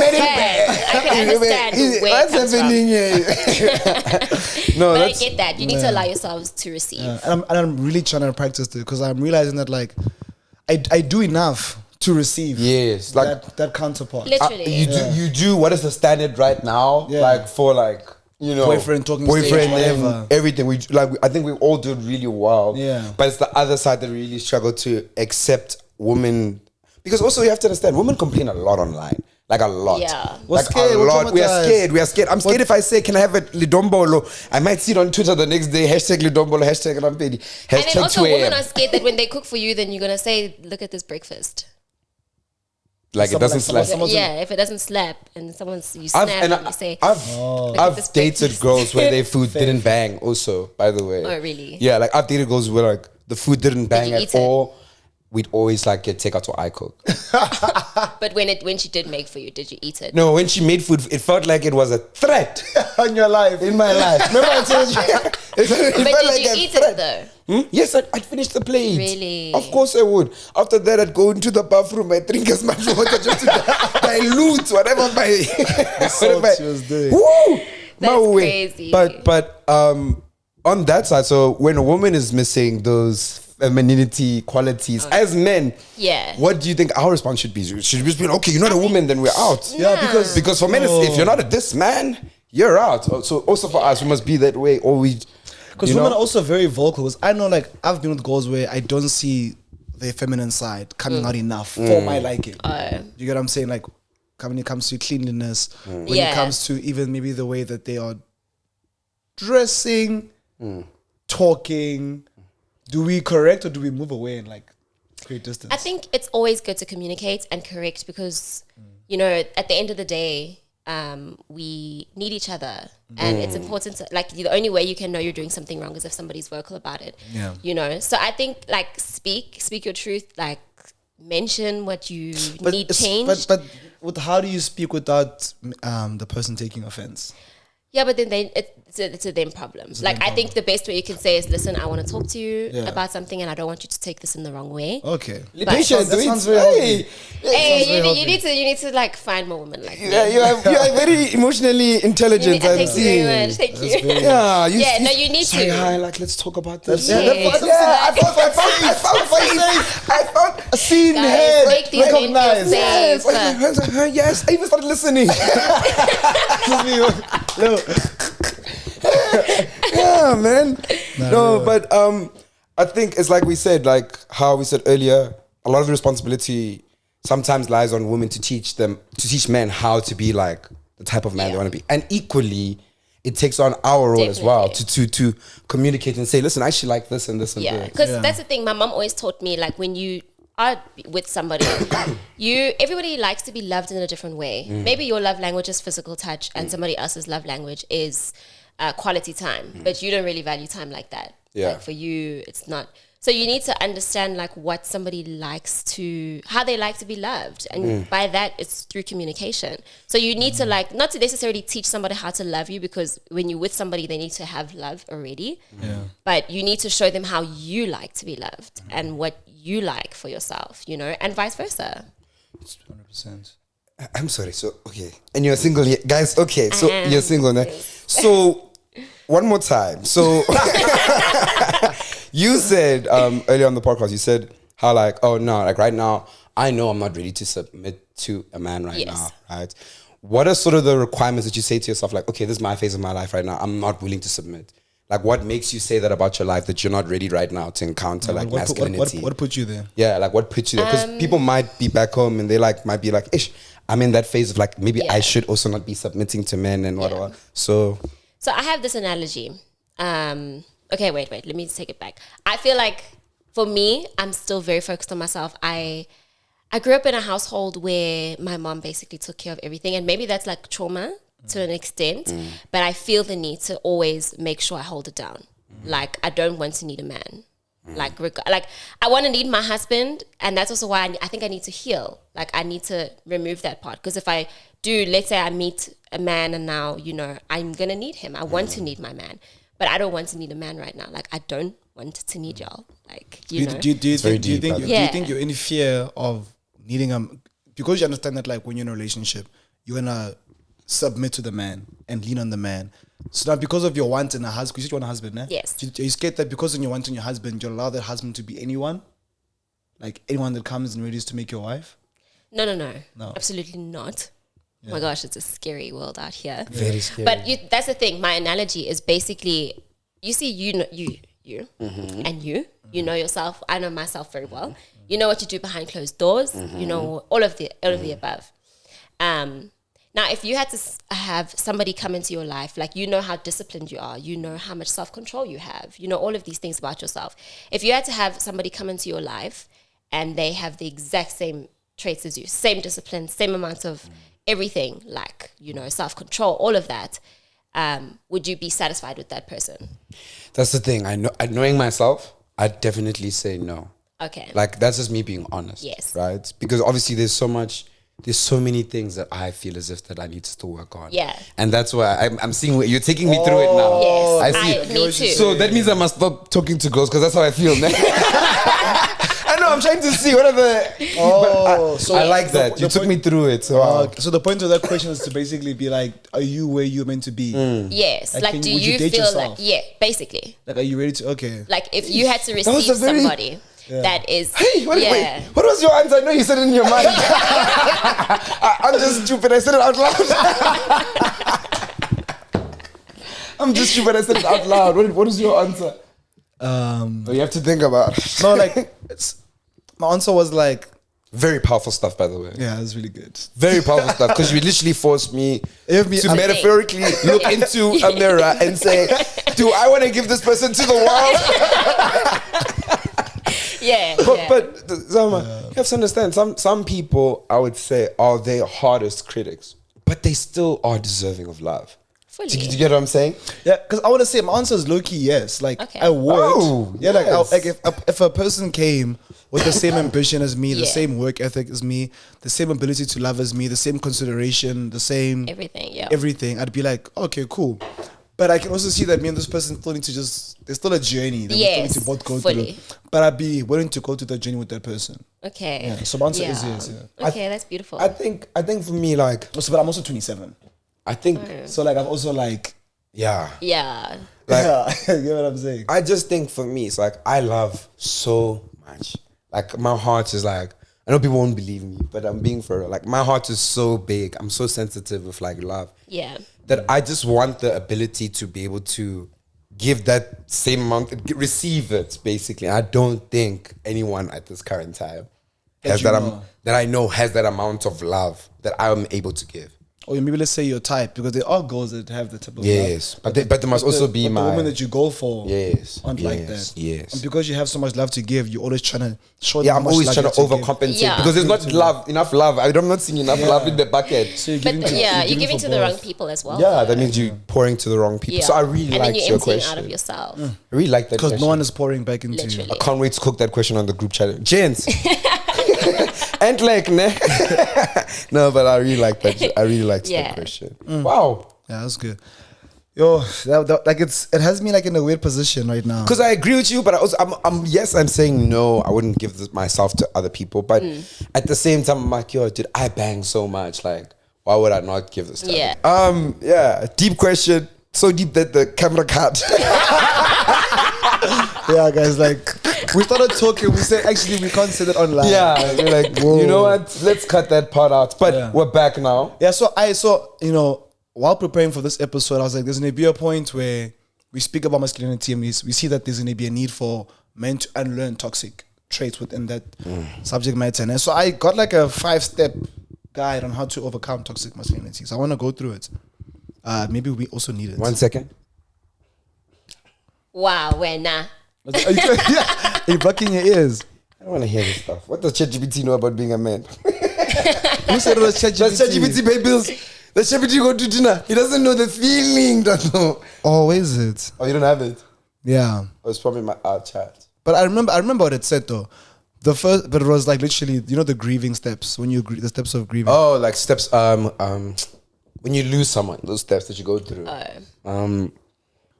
can understand where it comes from. No, But I get that. You need to allow yourselves to receive. And I'm really trying to practice it, because I'm realizing that like I do enough to receive. Yes, like that counterpart. Literally. you do. What is the standard right now? Yeah. Like for like, you know, Boyfriend, talking stage, whatever. and everything. I think we all do really well. Yeah. But it's the other side that really struggle to accept women, because also you have to understand, women complain a lot online. Like a lot. Yeah. We're Like scared, a we're lot. We are traumatized. scared. I'm scared if I say, can I have a lidombolo? I might see it on Twitter the next day. #lidombolo, #Rampedi, And then #2am. also women are scared that when they cook for you, then you're going to say, look at this breakfast. Like it doesn't slap. If it doesn't slap and you snap and you say, I've this dated breakfast. girls where their food didn't bang also, by the way. Oh, really? Yeah, like I've dated girls where like the food didn't bang you at eat it? all. We'd always like get takeout or I cook. But when she did make for you, did you eat it? No, when she made food, it felt like it was a threat in your life. in my life. Remember I told you? It felt But like did you a eat threat. it though? Yes, I'd finish the plate. Really? Of course I would. After that, I'd go into the bathroom, I'd drink as much water just to dilute whatever my... salt she was doing. Woo! That's My way. crazy. But on that side, so when a woman is missing those femininity qualities, as men, what do you think our response should be? Should we just be like, okay, you're not a woman, then we're out? Yeah, because for men, if you're not a this man, you're out. So also for us, we must be that way, or we... Because women are also very vocal. 'Cause I know, like, I've been with girls where I don't see their feminine side coming out enough for my liking. You get what I'm saying? Like, when it comes to cleanliness, when it comes to even maybe the way that they are dressing, talking. Do we correct or do we move away and like create distance? I think it's always good to communicate and correct, because, you know, at the end of the day, we need each other, and it's important to, like, the only way you can know you're doing something wrong is if somebody's vocal about it. Yeah. You know, so I think like speak your truth, like mention what you need changed. But how do you speak without the person taking offense? Yeah, but then it's a them problem. Like, I think the best way you can say is, listen, I want to talk to you about something, and I don't want you to take this in the wrong way. Okay. Patient, that sounds very healthy. You need to like find more women like me. Yeah, you are very emotionally intelligent. Thank you very much. Thank you. Yeah, you need sorry, to. hi, like, let's talk about this. I found a scene Guys, head. make these men feel safe. Yes, I even started listening. Yeah, man. But I think it's like we said, like how we said earlier, a lot of the responsibility sometimes lies on women to teach men how to be like the type of man they want to be. And equally, it takes on our role as well Definitely. to communicate and say, listen, I actually like this and this and Yeah, this. because that's the thing. My mom always taught me, like, when you are with somebody, everybody likes to be loved in a different way. Maybe your love language is physical touch, and somebody else's love language is quality time. But you don't really value time like that. Yeah. Like, for you, it's not. So you need to understand, like, what somebody likes to, how they like to be loved. And by that, it's through communication. So you need to, like, not to necessarily teach somebody how to love you, because when you're with somebody, they need to have love already. Yeah. But you need to show them how you like to be loved and what you like for yourself, you know, and vice versa. 100%. I'm sorry. So, okay. And you're single, guys. Okay. So I am. you're single now. So, one more time. So, you said earlier on the podcast, you said how, like, oh no, like right now, I know I'm not ready to submit to a man right now, right? What are sort of the requirements that you say to yourself, like, okay, this is my phase of my life right now, I'm not willing to submit? Like, what makes you say that about your life, that you're not ready right now to encounter like masculinity? What put you there? Yeah, like what put you there? Because people might be back home and they might be like, ish, I'm in that phase of like, maybe I should also not be submitting to men and whatever. So I have this analogy. Okay, wait, let me take it back. I feel like for me, I'm still very focused on myself. I grew up in a household where my mom basically took care of everything, and maybe that's like trauma to an extent, but I feel the need to always make sure I hold it down. Like, I don't want to need a man. Like I want to need my husband, and that's also why I think I need to heal. Like, I need to remove that part, because if I do, let's say I meet a man and now, you know, I'm gonna need him. I want to need my man, but I don't want to need a man right now. Like, I don't want to need y'all. Like, you know. Do you deep, think you're in fear of needing because you understand that, like, when you're in a relationship, you're gonna submit to the man and lean on the man. So now, because of your want in a husband, because you want a husband, eh? Yes. Are you scared that because of your want in your husband, you'll allow that husband to be anyone? Like, anyone that comes and ready to make your wife? No. Absolutely not. Oh my gosh, it's a scary world out here. very scary. But that's the thing. My analogy is basically, you see, you know yourself. I know myself very well. You know what you do behind closed doors. You know all of the above. Now, if you had to have somebody come into your life, like, you know how disciplined you are, you know how much self-control you have, you know all of these things about yourself. If you had to have somebody come into your life and they have the exact same traits as you, same discipline, same amount of everything, like, you know, self-control, all of that, would you be satisfied with that person? that's the thing. I know, knowing myself, I'd definitely say no. Okay. Like, that's just me being honest. Yes. Right? Because obviously there's so many things that I feel as if that I need to still work on. Yeah. And that's why I'm seeing where you're taking me through it now. Yes. I see. Me too. So that means I must stop talking to girls, because that's how I feel, man. I know, I'm trying to see what are the... So I like that. You took me through it. So, wow. So the point of that question is to basically be like, are you where you're meant to be? Yes. Like, Like, do would you you date feel yourself? like, basically, Like, are you ready to... Okay. like, if you had to was receive a very- somebody that is, Hey, wait. What was your answer? I know you said it in your mind. I'm just stupid. I said it out loud. I'm just stupid. I said it out loud. What is your answer? You have to think about. No, like, my answer was like, Very powerful stuff, by the way. yeah, it's really good. Very powerful stuff, because you literally forced me to I'm- metaphorically look into a mirror and say, do I want to give this person to the world? But Zama, you have to understand, some people, I would say, are their hardest critics, but they still are deserving of love. fully. Do you get what I'm saying? Yeah, because I want to say my answer is low key yes. Like, Okay. I would. Oh, yeah, yes. like if a person came with the same ambition as me, the Yeah. same work ethic as me, the same ability to love as me, the same consideration, the same everything, I'd be like, okay, cool. But I can also see that me and this person still need to there's still a journey that we still need to both go fully. through. But I'd be willing to go through that journey with that person. Okay. Yeah, so my answer is yes. Yeah. Okay, that's beautiful. I think for me, like, Also, but I'm also 27. I think, So like, I've also like, yeah. yeah. Like, yeah, you know what I'm saying? I just think for me, it's like, I love so much. Like, my heart is like, I know people won't believe me, but I'm being for real. Like, my heart is so big. I'm so sensitive with like love. Yeah. That I just want the ability to be able to give that same amount, receive it, basically. I don't think anyone at this current time has that I know has that amount of love that I'm able to give. or maybe let's say your type, because there are girls that have the type of Yes, love, but they must also be the my woman that you go for. Yes, aren't like that. Yes, And because you have so much love to give, you're always trying to show. yeah, them I'm how much always love trying you to have give. overcompensate Yeah. because there's not enough love. I'm not seeing enough love in the bucket. So you're But giving to, you're giving for to the wrong both. people as well. Yeah, that means you're pouring to the wrong people. Yeah. So I really and then like you're your emptying question. out of yourself. I really like that Because question. no one is pouring back into you. Literally. I can't wait to cook that question on the group chat. Gents. And like, ne? No, but I really like that. I really liked Yeah. that question. Wow. Yeah, that's good. Yo, like it has me like in a weird position right now. Because I agree with you, but I'm saying no, I wouldn't give this myself to other people. But at the same time, I'm like, yo, dude, I bang so much. Like, why would I not give this to Yeah. other people? Yeah, deep question. So deep that the camera cut. Yeah, guys, like we started talking. We said actually we can't say that online. Yeah, we're like, Whoa. you know what? Let's cut that part out. But Yeah. we're back now. Yeah, so I saw, while preparing for this episode, I was like, there's going to be a point where we speak about masculinity and we see that there's going to be a need for men to unlearn toxic traits within that subject matter. And so I got like a 5-step guide on how to overcome toxic masculinity. So I want to go through it. Maybe we also need it. 1 second. Wow, when nah. Are you blocking your ears? I don't want to hear this stuff. What does ChatGPT know about being a man? Who said it was ChatGPT? Does ChatGPT pay bills? Does ChatGPT go to dinner? He doesn't know the feeling. Don't know. Oh, where is it? Oh, you don't have it? Yeah. Oh, it's probably our chat. But I remember what it said though. But it was like literally, the grieving steps, the steps of grieving. Oh, like steps. When you lose someone, those steps that you go through.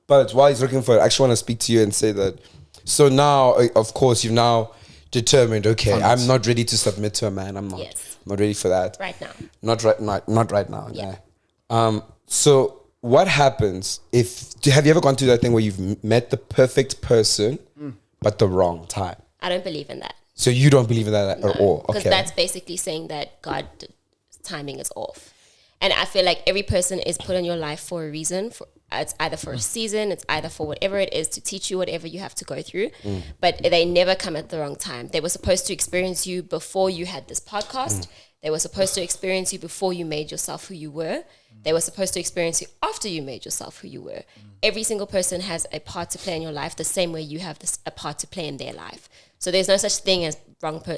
But while he's looking for it, I actually want to speak to you and say that. So now, of course, you've now determined. Okay, I'm not ready to submit to a man. I'm not. Yes. I'm not ready for that. Right now. Not right now. Yeah. So what happens have you ever gone through that thing where you've met the perfect person, but the wrong time? I don't believe in that. So you don't believe in that at all? Because Okay. that's basically saying that God's timing is off. And I feel like every person is put in your life for a reason. It's either for a season, it's either for whatever it is to teach you whatever you have to go through. But they never come at the wrong time. They were supposed to experience you before you had this podcast. They were supposed to experience you before you made yourself who you were. They were supposed to experience you after you made yourself who you were. Every single person has a part to play in your life the same way you have a part to play in their life. So there's no such thing as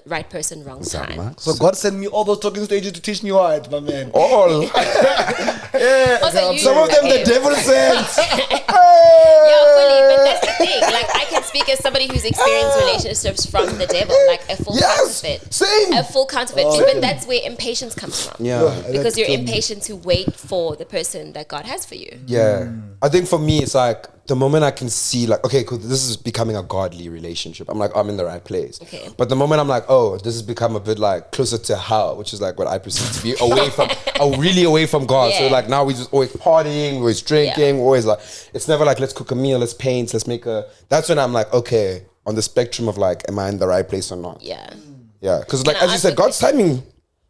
right person, wrong time. Zama. So God sent me all those talking stages to teach me art, my man. All. Also, Some of them the devil sent. Yeah, fully. But that's the thing. Like, I can speak as somebody who's experienced relationships from the devil, like a full Yes. counterfeit. Same. A full counterfeit. But that's where impatience comes from. Yeah. Because you're impatient to wait for the person that God has for you. Yeah. I think for me, it's like the moment I can see, like, okay, cool, this is becoming a godly relationship. I'm like, I'm in the right place. Okay. But the moment I'm like, oh, this has become a bit like closer to hell, which is like what I perceive to be really away from God. So Yeah. like now we're just always partying, we're always drinking, we're always like, it's never like, let's cook a meal, let's paint, that's when I'm like, okay, on the spectrum of like, am I in the right place or not? Yeah. Yeah. Because like, Can I as you ask said, a God's question? timing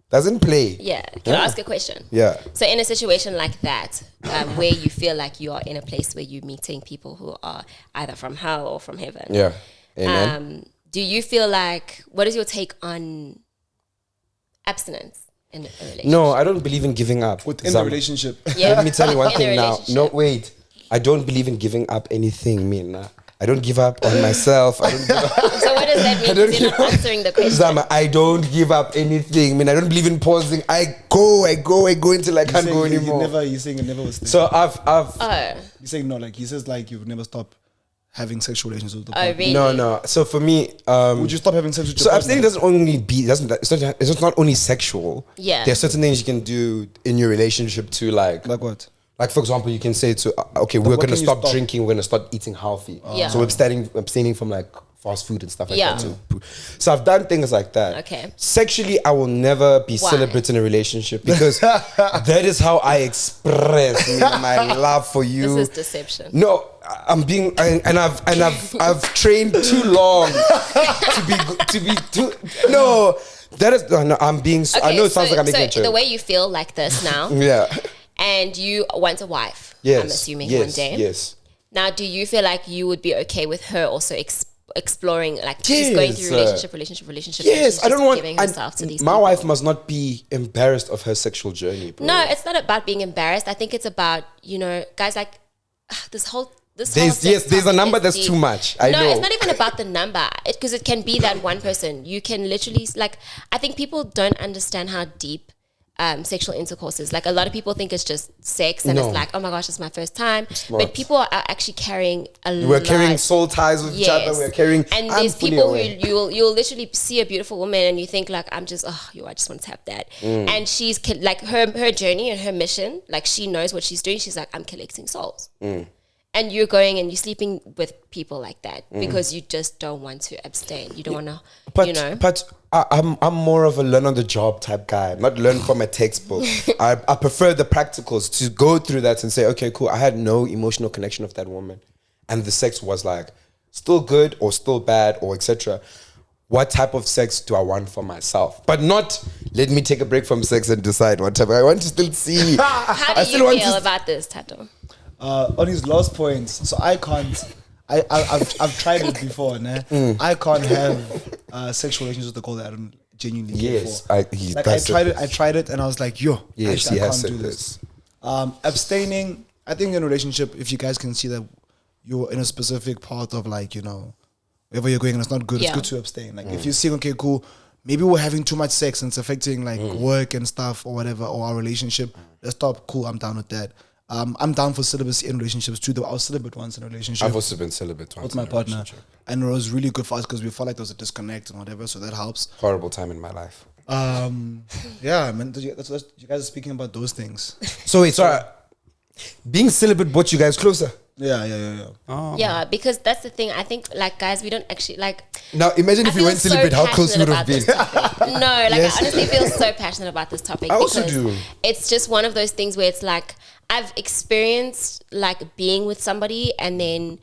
doesn't play. Yeah. Can I ask a question? Yeah. So in a situation like that, where you feel like you are in a place where you're meeting people who are either from hell or from heaven. Yeah. Amen. Do you feel like, what is your take on abstinence in a relationship? No, I don't believe in giving up. Within the Zama. relationship. Yeah. Let me tell you one In a thing now. relationship. No, wait. I don't believe in giving up anything, man. I don't give up on myself. I don't give up. So what does that mean? don't 'Cause you're not give up. answering the question. Zama, I don't give up anything. I mean, I don't believe in pausing. I go until I can't go anymore. You're saying it never was there. So I've Oh, You're saying no, like he says like you would never stop having sexual relations with the oh, partner. really? no. So for me, Would you stop having sex with your so partner? abstaining it's not only sexual. Yeah. There are certain things you can do in your relationship to like Like what? for example, you can say to okay, we're what gonna can you stop stop? drinking, we're gonna start eating healthy. Yeah. So we're abstaining from like fast food and stuff like Yeah. that too. So I've done things like that. Okay. Sexually, I will never be Why? celibate in a relationship because that is how I express my love for you. This is deception. No, I've trained too long to be too. No, that is no. I'm being. I know it sounds like I'm making a joke. the way you feel like this now, Yeah. and you want a wife, Yes. I'm assuming yes, one day. Yes. Now, do you feel like you would be okay with her also exploring, like she's going through relationship. Yes, I don't want. giving herself to these my people. wife must not be embarrassed of her sexual journey. Bro. No, it's not about being embarrassed. I think it's about, you know, guys, like this whole There's topic a number is that's deep. too much. I know. It's not even about the number, because it can be that one person. You can literally, like, I think people don't understand how deep sexual intercourse is. Like, a lot of people think it's just sex, and it's like, oh my gosh, it's my first time. But people are actually carrying We're carrying soul ties with each other. We're carrying. And there's people who you'll literally see a beautiful woman and you think like, I just want to have that. And she's like her journey and her mission, like she knows what she's doing. She's like, I'm collecting souls. And you're going and you're sleeping with people like that because you just don't want to abstain. You don't want to, you know. But I'm more of a learn on the job type guy, not learn from a textbook. I prefer the practicals, to go through that and say, okay, cool. I had no emotional connection with that woman, and the sex was like still good or still bad or etc. What type of sex do I want for myself? But not let me take a break from sex and decide what type. I want to still see. How do you feel about this, Thato? On his last points, so I can't. I've tried it before, nah? I can't have sexual relations with a girl that I don't genuinely care for. I tried it, and I was like, yo, yes, I can't do this. Abstaining, I think in a relationship, if you guys can see that you're in a specific part of, like, you know, wherever you're going and it's not good, it's good to abstain. Like, if you see, okay, cool, maybe we're having too much sex and it's affecting like work and stuff or whatever, or our relationship, let's stop. Cool, I'm down with that. I'm down for celibacy in relationships too, though I was celibate once in a relationship. I've also been celibate once with my partner, and it was really good for us because we felt like there was a disconnect and whatever, so that helps. Horrible time in my life. Yeah, man, you guys are speaking about those things. So wait, sorry, being celibate brought you guys closer? Yeah. Oh. Yeah, because that's the thing. I think, like, guys, we don't actually like. Now imagine if you went celibate, how close you would have been. No, like, I honestly feel so passionate about this topic. I also do. It's just one of those things where it's like, I've experienced like being with somebody, and then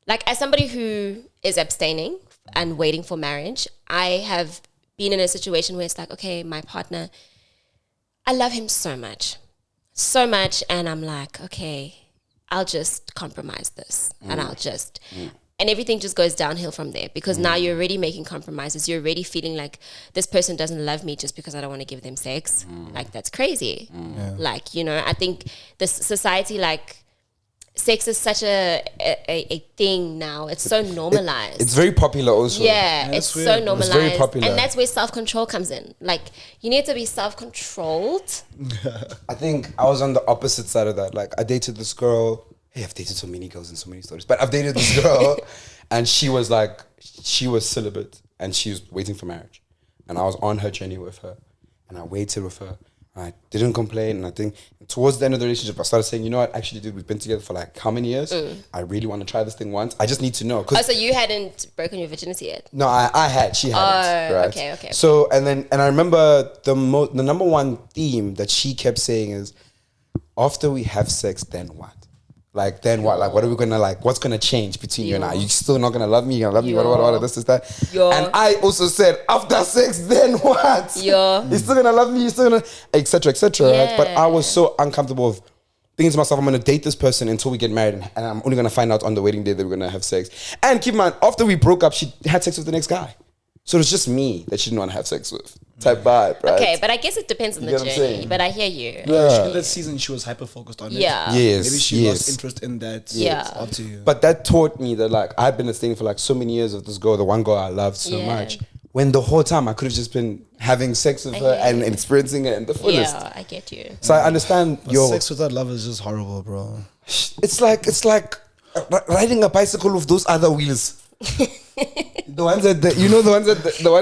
like, as somebody who is abstaining and waiting for marriage, I have been in a situation where it's like, okay, my partner, I love him so much, and I'm like, okay, I'll just compromise this, and I'll just, and everything just goes downhill from there, because now you're already making compromises. You're already feeling like this person doesn't love me just because I don't want to give them sex. Like, that's crazy. Like, you know, I think this society, like, sex is such a thing now. It's so normalized. It's very popular also. Yeah, it's so normalized. It's very popular. And that's where self-control comes in. Like, you need to be self-controlled. I think I was on the opposite side of that. Like, I dated this girl. Hey, I've dated so many girls and so many stories. But I've dated this girl and she was celibate and she was waiting for marriage. And I was on her journey with her. And I waited with her. I didn't complain, and I think towards the end of the relationship, I started saying, you know what, actually, dude, we've been together for like how many years? I really want to try this thing once. I just need to know. Oh, so you hadn't broken your virginity yet? No, I had. She hadn't. Right? Okay. So, and I remember the number one theme that she kept saying is, after we have sex, then what? Like, then what? Like, what are we gonna, like, what's gonna change between you and I? You still not gonna love me? You're gonna love me? What, this, that. And I also said, after sex, then what? You're still gonna love me? You're still gonna, et cetera, right? But I was so uncomfortable with thinking to myself, I'm gonna date this person until we get married, and I'm only gonna find out on the wedding day that we're gonna have sex. And keep in mind, after we broke up, she had sex with the next guy. So it was just me that she didn't want to have sex with. Type vibe, right? Okay, but I guess it depends on the journey. But I hear you. Yeah. In that season, she was hyper-focused on it. Yeah. Yes. Maybe she lost interest in that. Yeah. Up to you. But that taught me that, like, I've been staying for like so many years with this girl, the one girl I loved so much. When the whole time I could have just been having sex with her and experiencing it in the fullest. Yeah, I get you. So I understand your sex without love is just horrible, bro. It's like riding a bicycle with those other wheels. The ones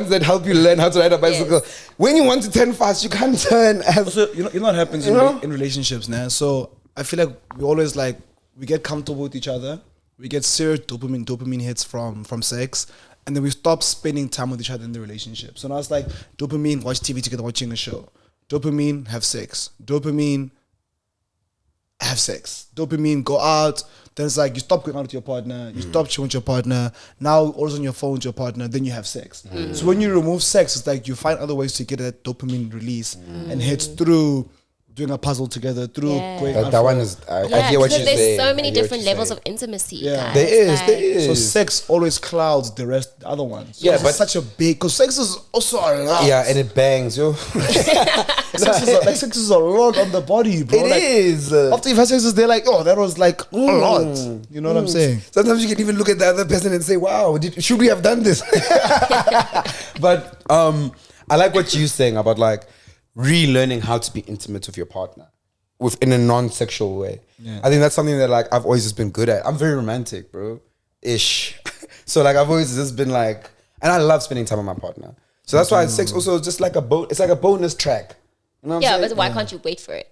that help you learn how to ride a bicycle. Yes. When you want to turn fast, you can't turn. Also, you know what happens in relationships now. So I feel like we always we get comfortable with each other. We get serious dopamine hits from sex, and then we stop spending time with each other in the relationship. So now it's like dopamine, watch TV together, watching a show. Dopamine, have sex. Dopamine, have sex. Dopamine, go out. Then it's like you stop going out with your partner, you stop chilling with your partner, now always on your phone with your partner, then you have sex. So when you remove sex, it's like you find other ways to get that dopamine release and hits through doing a puzzle together through going out That for- one is. I Yeah, hear what because you're there's saying. so many I hear what different you're levels saying. of intimacy. Yeah. guys. There is. Like, There is. So sex always clouds the rest, the other ones. Yeah, It's but- such a big, because sex is also a lot. Yeah, and it bangs, yo. Sex is a lot on the body, bro. It Like, is. after you've had sex, they're like, oh, that was like a lot. You know what I'm saying? Sometimes you can even look at the other person and say, "Wow, should we have done this?" But I like what you're saying about like relearning how to be intimate with your partner, in a non-sexual way. Yeah. I think that's something that like I've always just been good at. I'm very romantic, bro. Ish. So like I've always just been like, and I love spending time with my partner. So that's why sex also is just like it's like a bonus track. You know what I'm yeah, saying? but why can't you wait for it?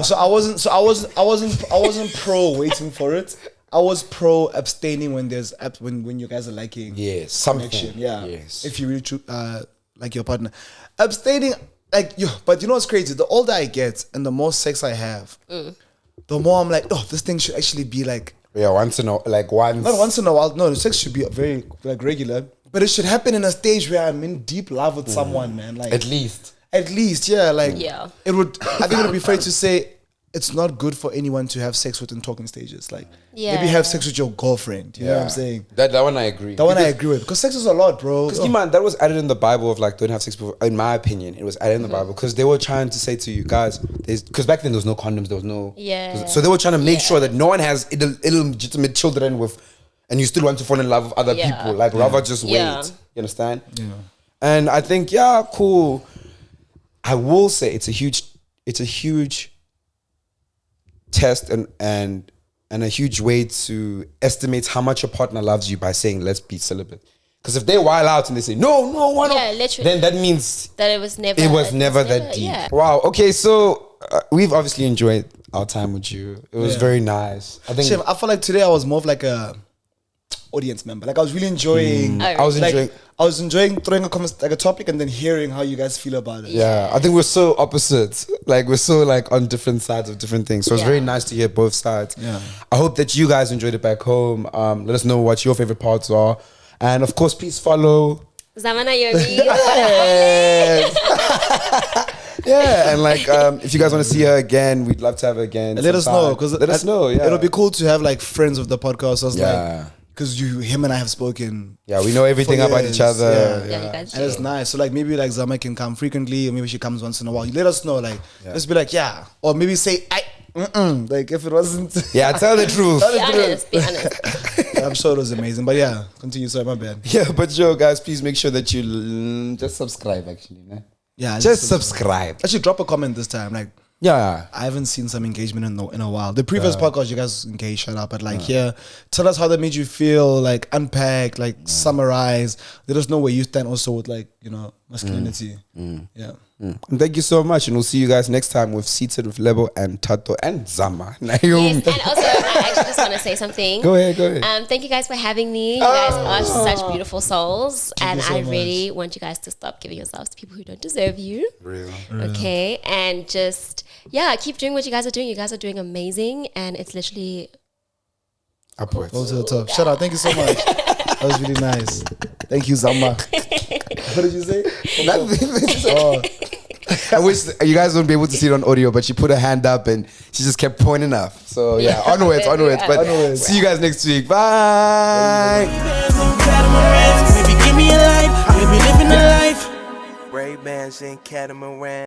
So I wasn't pro waiting for it. I was pro abstaining when there's when you guys are liking Yes, something. connection. Yeah. Yes. If you really like your partner. Abstaining, like you, but you know what's crazy? The older I get and the more sex I have, the more I'm like, oh, this thing should actually be like Yeah, once. not once in a while. No, the sex should be very like regular. But it should happen in a stage where I'm in deep love with someone, man. Like At least. yeah. Like Yeah. it would. I think it would be fair to say it's not good for anyone to have sex within talking stages. Like maybe have sex with your girlfriend. You know what I'm saying? That one I agree. That one I agree with, because sex is a lot, bro. Because man, that was added in the Bible of like don't have sex before. In my opinion, it was added in the Bible because they were trying to say to you guys, because back then there was no condoms, there was no. Yeah. So they were trying to make sure that no one has illegitimate children with, and you still want to fall in love with other people. Like rather just wait. Yeah. You understand? Yeah. And I think cool. I will say it's a huge test and a huge way to estimate how much your partner loves you by saying let's be celibate. Because if they wild out and they say no, why not? Yeah, literally. Then that means That it was never. that deep. Yeah. Wow. Okay, so we've obviously enjoyed our time with you. It was Yeah. very nice. I think Shame, I feel like today I was more of like a audience member. Like I was really enjoying. Oh, I was like, enjoying. I was enjoying throwing a topic and then hearing how you guys feel about it. Yeah, I think we're so opposite. Like we're so like on different sides of different things. So it's Yeah. very nice to hear both sides. Yeah. I hope that you guys enjoyed it back home. Let us know what your favorite parts are, and of course, please follow. Zama Naomi. Yeah, and like if you guys want to see her again, we'd love to have her again. Let us know, sometime. because let us know. Yeah, it'll be cool to have like friends of the podcast. So it's Yeah. like because him and I have spoken. Yeah, we know everything for about years. each other. Yeah. Yeah, you guys And it's do. nice. So like maybe like Zama can come frequently, or maybe she comes once in a while. You let us know. Like let's be like or maybe say like if it wasn't. Yeah, tell the truth. Be honest. Be honest. I'm sure it was amazing. But yeah, continue. Sorry, my bad. Yeah, but yo, guys, please make sure that you just subscribe. Actually, man. Yeah, Just subscribe. Actually, drop a comment this time. Like Yeah. I haven't seen some engagement in a while. The previous podcast, you guys engaged, shut up. But like here, tell us how that made you feel. Like unpack, like summarize. Let us know where you stand also with like masculinity. Yeah. And thank you so much, and we'll see you guys next time with Seated with Lebo and Thato and Zama. Naomi. Yes, and also I actually just want to say something. Go ahead. Thank you guys for having me. You guys are such beautiful souls, and you so I much. really want you guys to stop giving yourselves to people who don't deserve you. Real. Okay, and just keep doing what you guys are doing. You guys are doing amazing, and it's literally Upwards. Go to the top. Shout out. Thank you so much. That was really nice. Thank you, Zama. What did you say? Oh. I wish you guys wouldn't be able to see it on audio, but she put her hand up and she just kept pointing up. So yeah, onwards. But Onwards. see you guys next week. Bye. Maybe give me a light, maybe living a life. Ray-Bans and Catamaran.